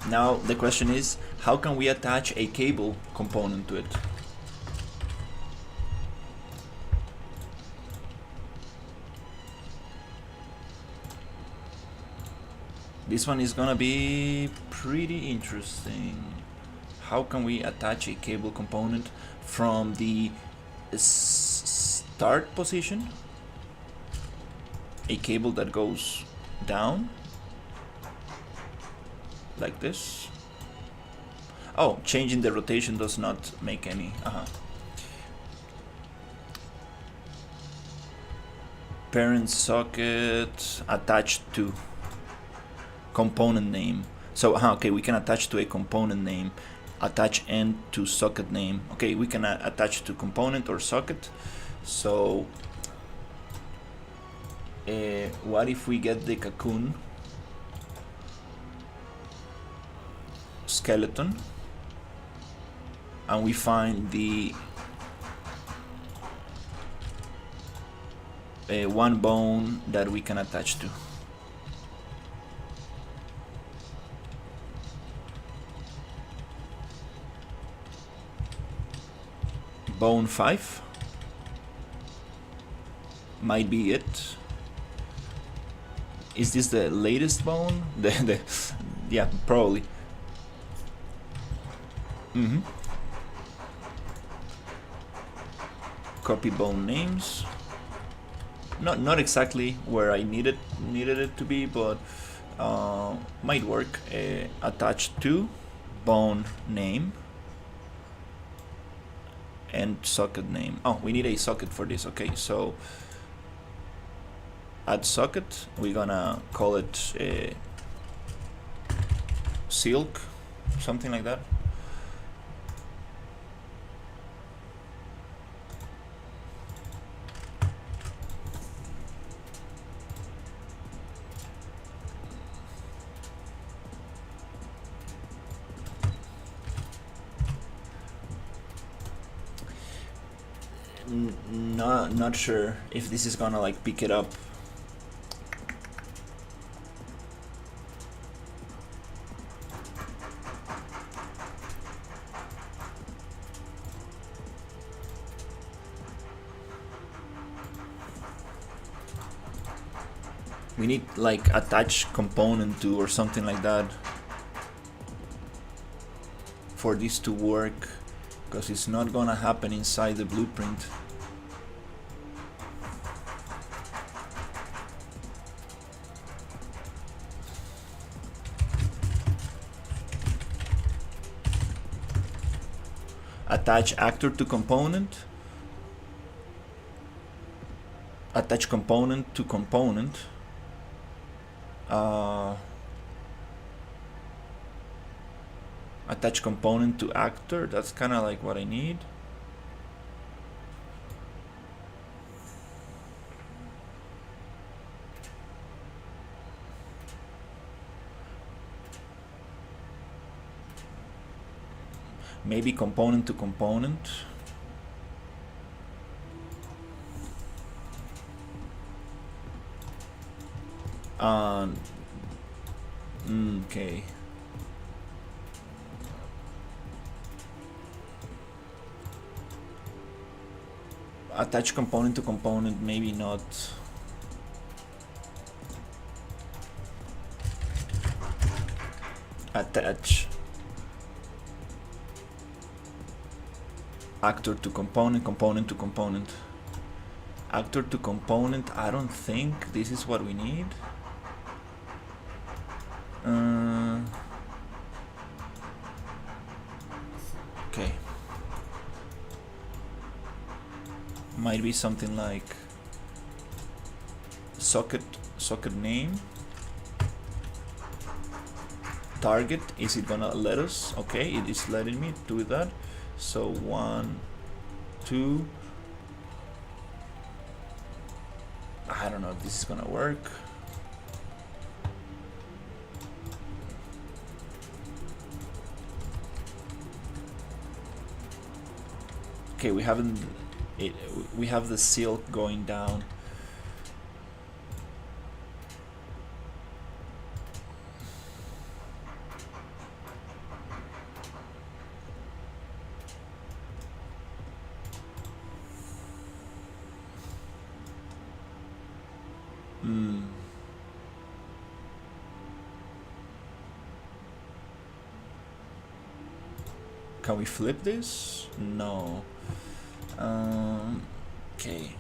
Now the question is, how can we attach a cable component to it? This one is gonna be pretty interesting. How can we attach a cable component from the start position? A cable that goes down like this. Oh, changing the rotation does not make any. Parent socket attached to component name. So okay, we can attach to a component name. Attach end to socket name. Okay, we can attach to component or socket. So what if we get the cocoon skeleton and we find the one bone that we can attach to? Bone 5 might be it. Is this the latest bone? Yeah, probably. Copy bone names. Not exactly where I needed it to be, but might work. Attached to bone name and socket name. Oh, we need a socket for this. Okay, so add socket. We're gonna call it silk, something like that. Not sure if this is gonna like pick it up. We need like attach component to or something like that for this to work, because it's not gonna happen inside the blueprint. Attach actor to component. Attach component to component. Attach component to actor. That's kind of like what I need. Maybe component to component. Okay. Attach component to component, maybe not. Attach actor to component, component to component. Actor to component, I don't think this is what we need. Okay. Might be something like socket name. Target, is it gonna let us? Okay, it is letting me do that. So 1, 2. I don't know if this is gonna work. Okay, we have the silk going down. Can we flip this? No. Okay.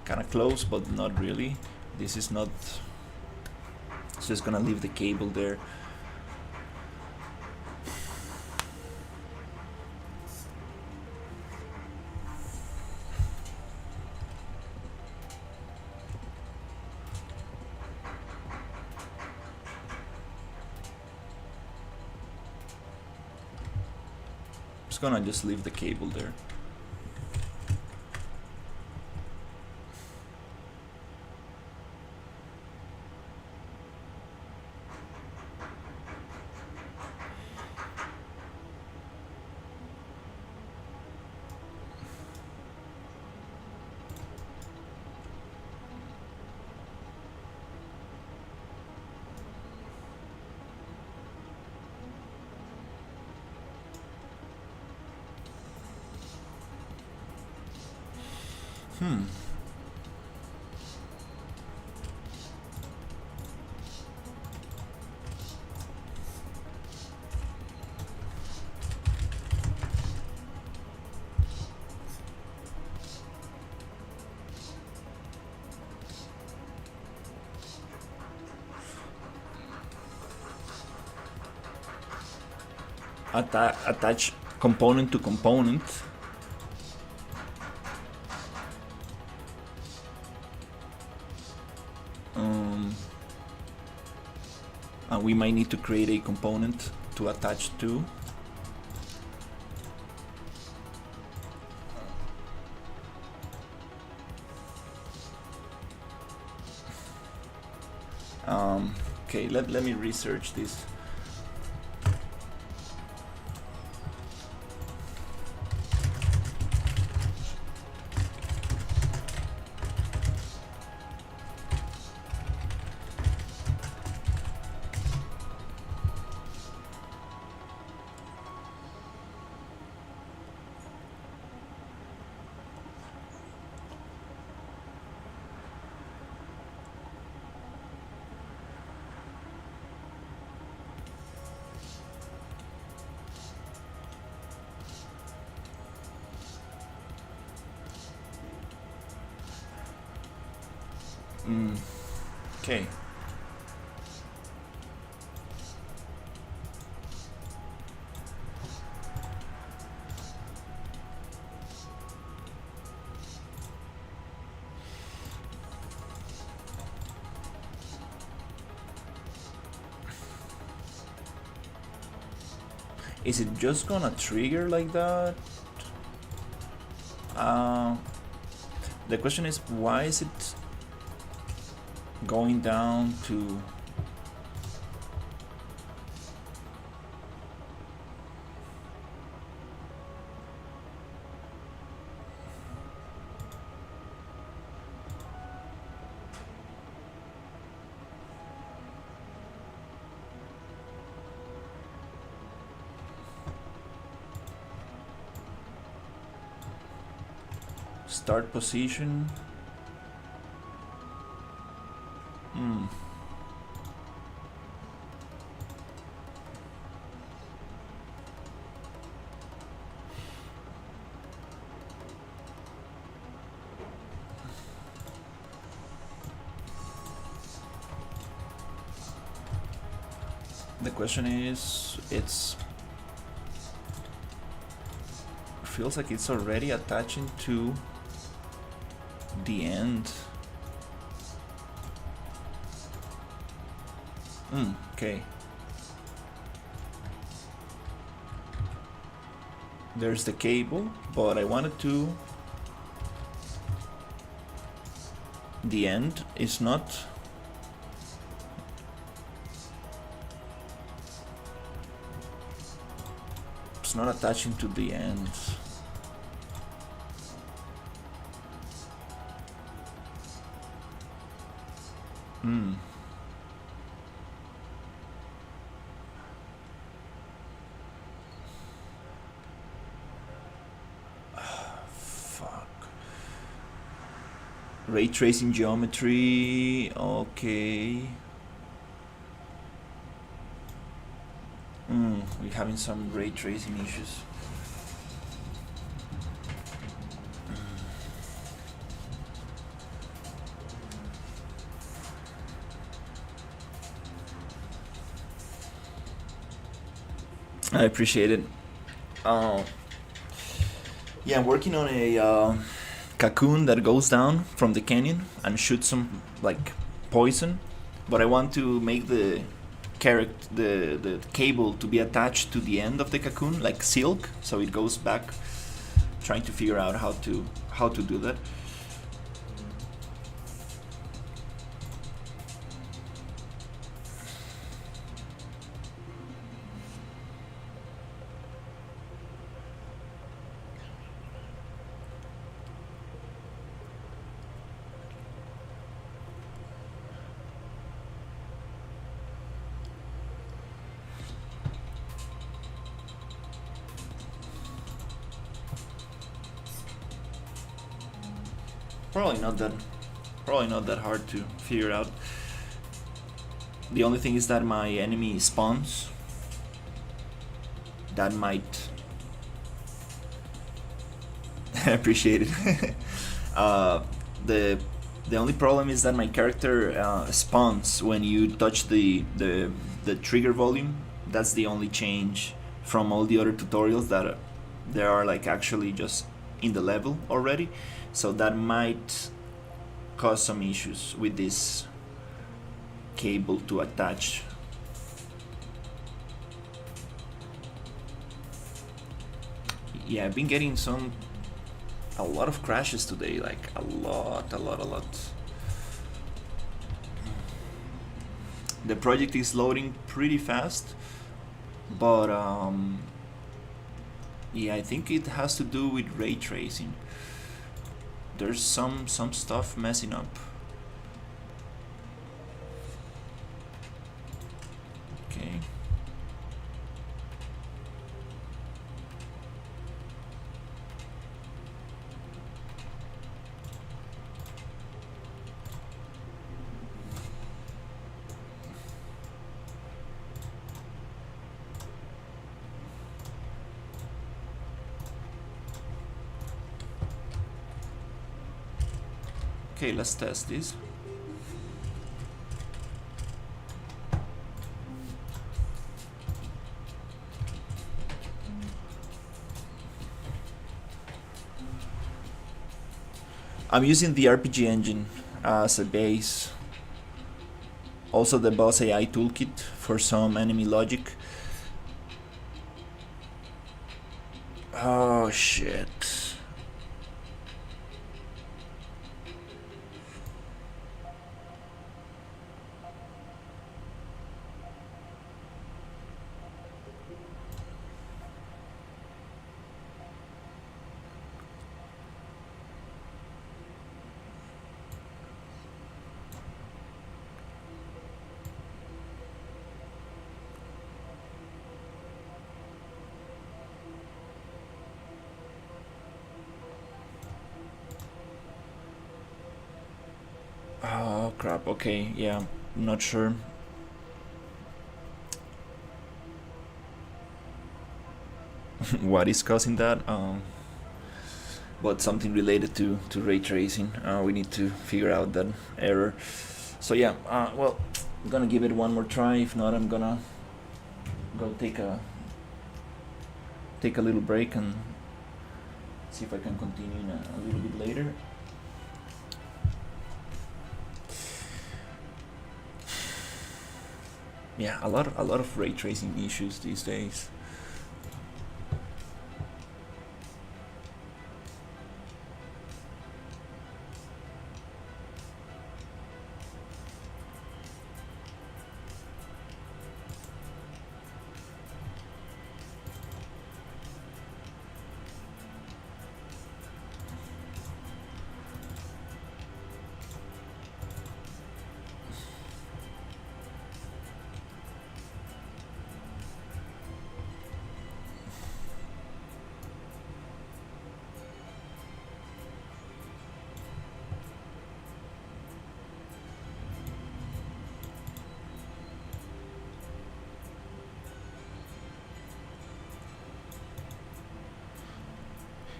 Kind of close, but not really. This is not. It's just gonna leave the cable there. Gonna just leave the cable there. Attach component to component. And we might need to create a component to attach to. Okay, let me research this. Okay. Is it just gonna trigger like that? The question is, why is it going down to start position? The question is, feels like it's already attaching to The end. Okay. There's the cable, but I wanted to... The end is not... It's not attaching to the end. Ray tracing geometry, okay. We're having some ray tracing issues. I appreciate it. Yeah, I'm working on a cocoon that goes down from the canyon and shoots some like poison, but I want to make the cable to be attached to the end of the cocoon like silk, so it goes back. Trying to figure out how to do that. Probably not that hard to figure out. The only thing is that my enemy spawns. That might... appreciate it. The only problem is that my character spawns when you touch the trigger volume. That's the only change from all the other tutorials that there are like actually just in the level already. So that might cause some issues with this cable to attach. Yeah, I've been getting a lot of crashes today, like a lot. The project is loading pretty fast, but yeah, I think it has to do with ray tracing. There's some stuff messing up. Okay. Okay, let's test this. I'm using the RPG engine as a base. Also the boss AI toolkit for some enemy logic. Oh shit. Oh crap, okay, yeah, I'm not sure. What is causing that? But something related to ray tracing. We need to figure out that error. So yeah, well, I'm gonna give it one more try. If not, I'm gonna go take a little break and see if I can continue a little bit later. Yeah, a lot of ray tracing issues these days.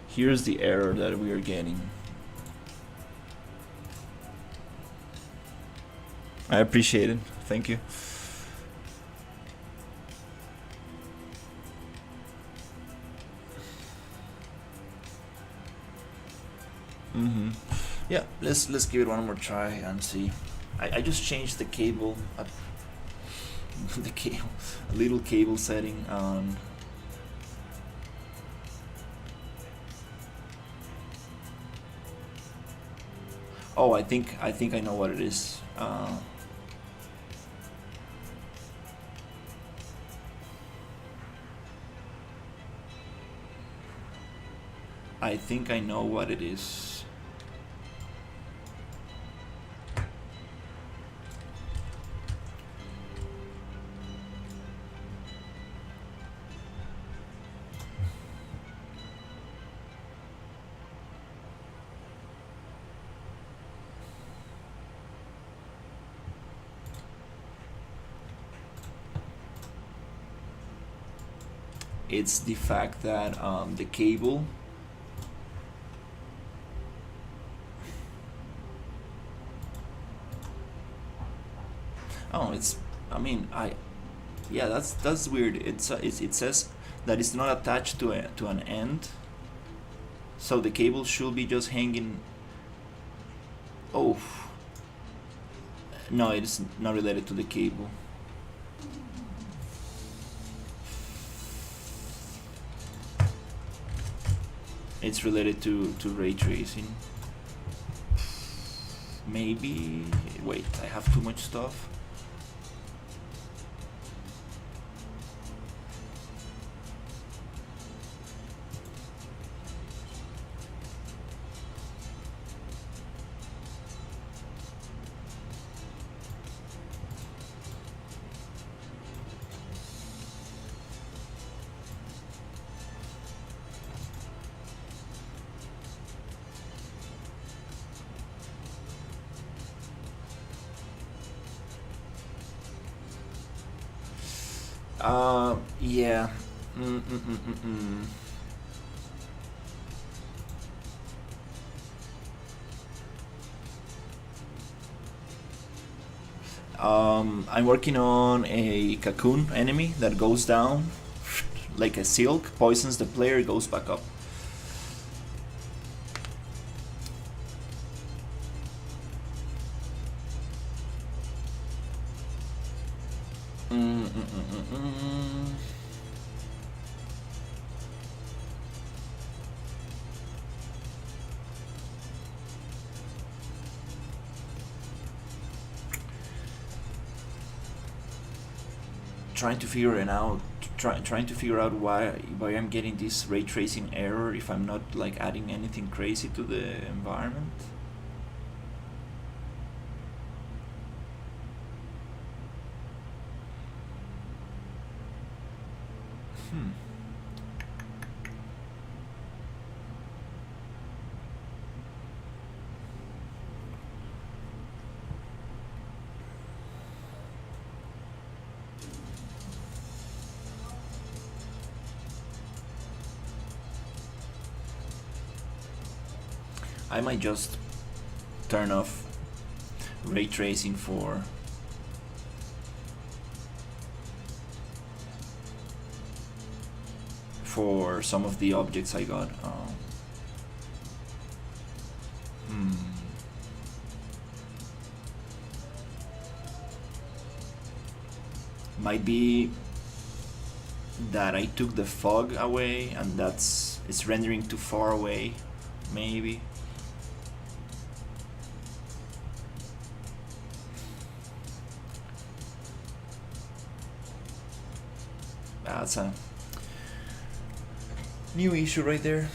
Here's the error that we are getting. I appreciate it. Thank you. Mm-hmm. Yeah, let's give it one more try and see. I just changed the cable, the cable, a little cable setting on. Oh, I think I know what it is. I think I know what it is. It's the fact that the cable. Oh, it's. I mean, Yeah, that's weird. It says that it's not attached to an end, so the cable should be just hanging. Oh, no, it's not related to the cable. It's related to ray tracing. Maybe. Wait, I have too much stuff. Yeah. Mm-mm-mm-mm. I'm working on a cocoon enemy that goes down like a silk, poisons the player, goes back up. Mm-mm-mm-mm. Trying to figure it out. Trying to figure out why I'm getting this ray tracing error if I'm not like adding anything crazy to the environment. Hmm. I might just turn off ray tracing for some of the objects I got. Hmm. Might be that I took the fog away and it's rendering too far away, maybe. That's a new issue right there.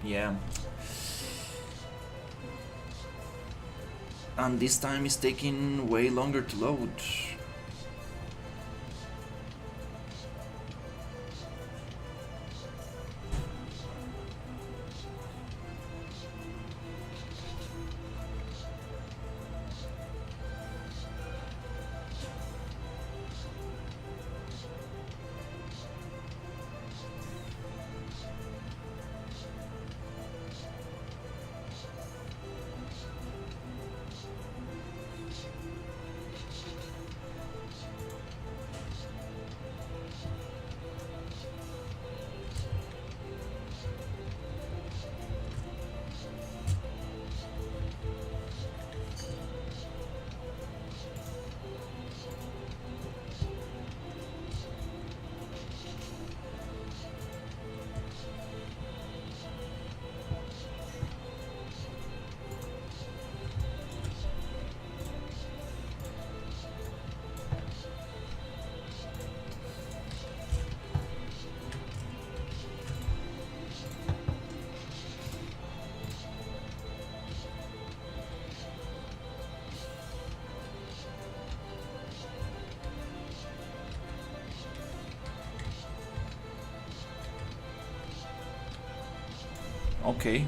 Yeah. And this time it's taking way longer to load. Okay.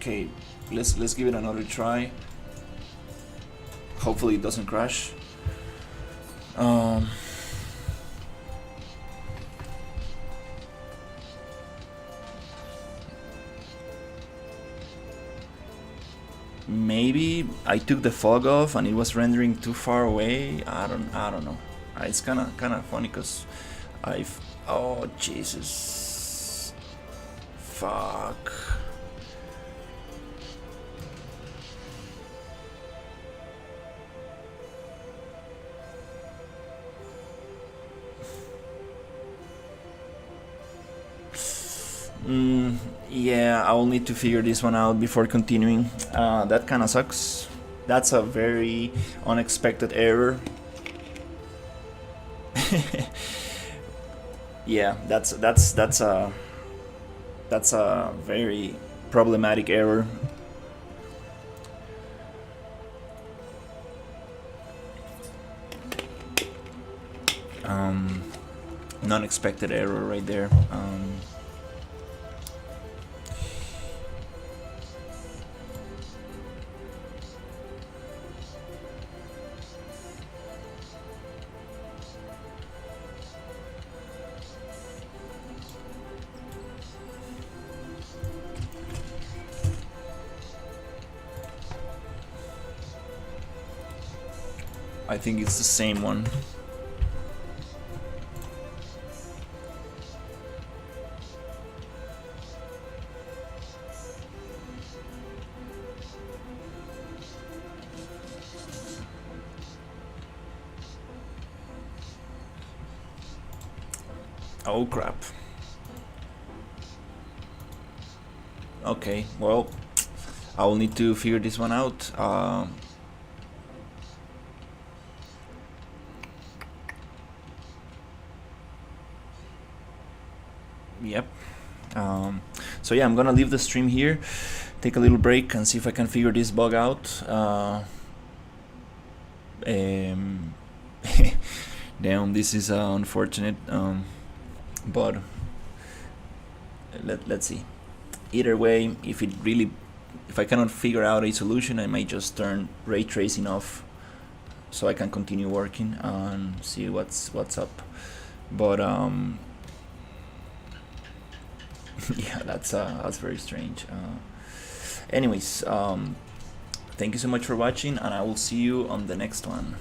Okay, let's give it another try. Hopefully it doesn't crash. Maybe I took the fog off and it was rendering too far away. I don't know. It's kind of funny because oh Jesus, fuck. Yeah, I will need to figure this one out before continuing. That kind of sucks. That's a very unexpected error. Yeah, that's a very problematic error. Non-expected error right there. I think it's the same one. Oh crap. Okay, well, I will need to figure this one out. Yep. So yeah, I'm gonna leave the stream here, take a little break, and see if I can figure this bug out. Damn, this is unfortunate, but let's see. Either way, if I cannot figure out a solution, I might just turn ray tracing off so I can continue working and see what's up. But yeah, that's very strange. Anyways, thank you so much for watching, and I will see you on the next one.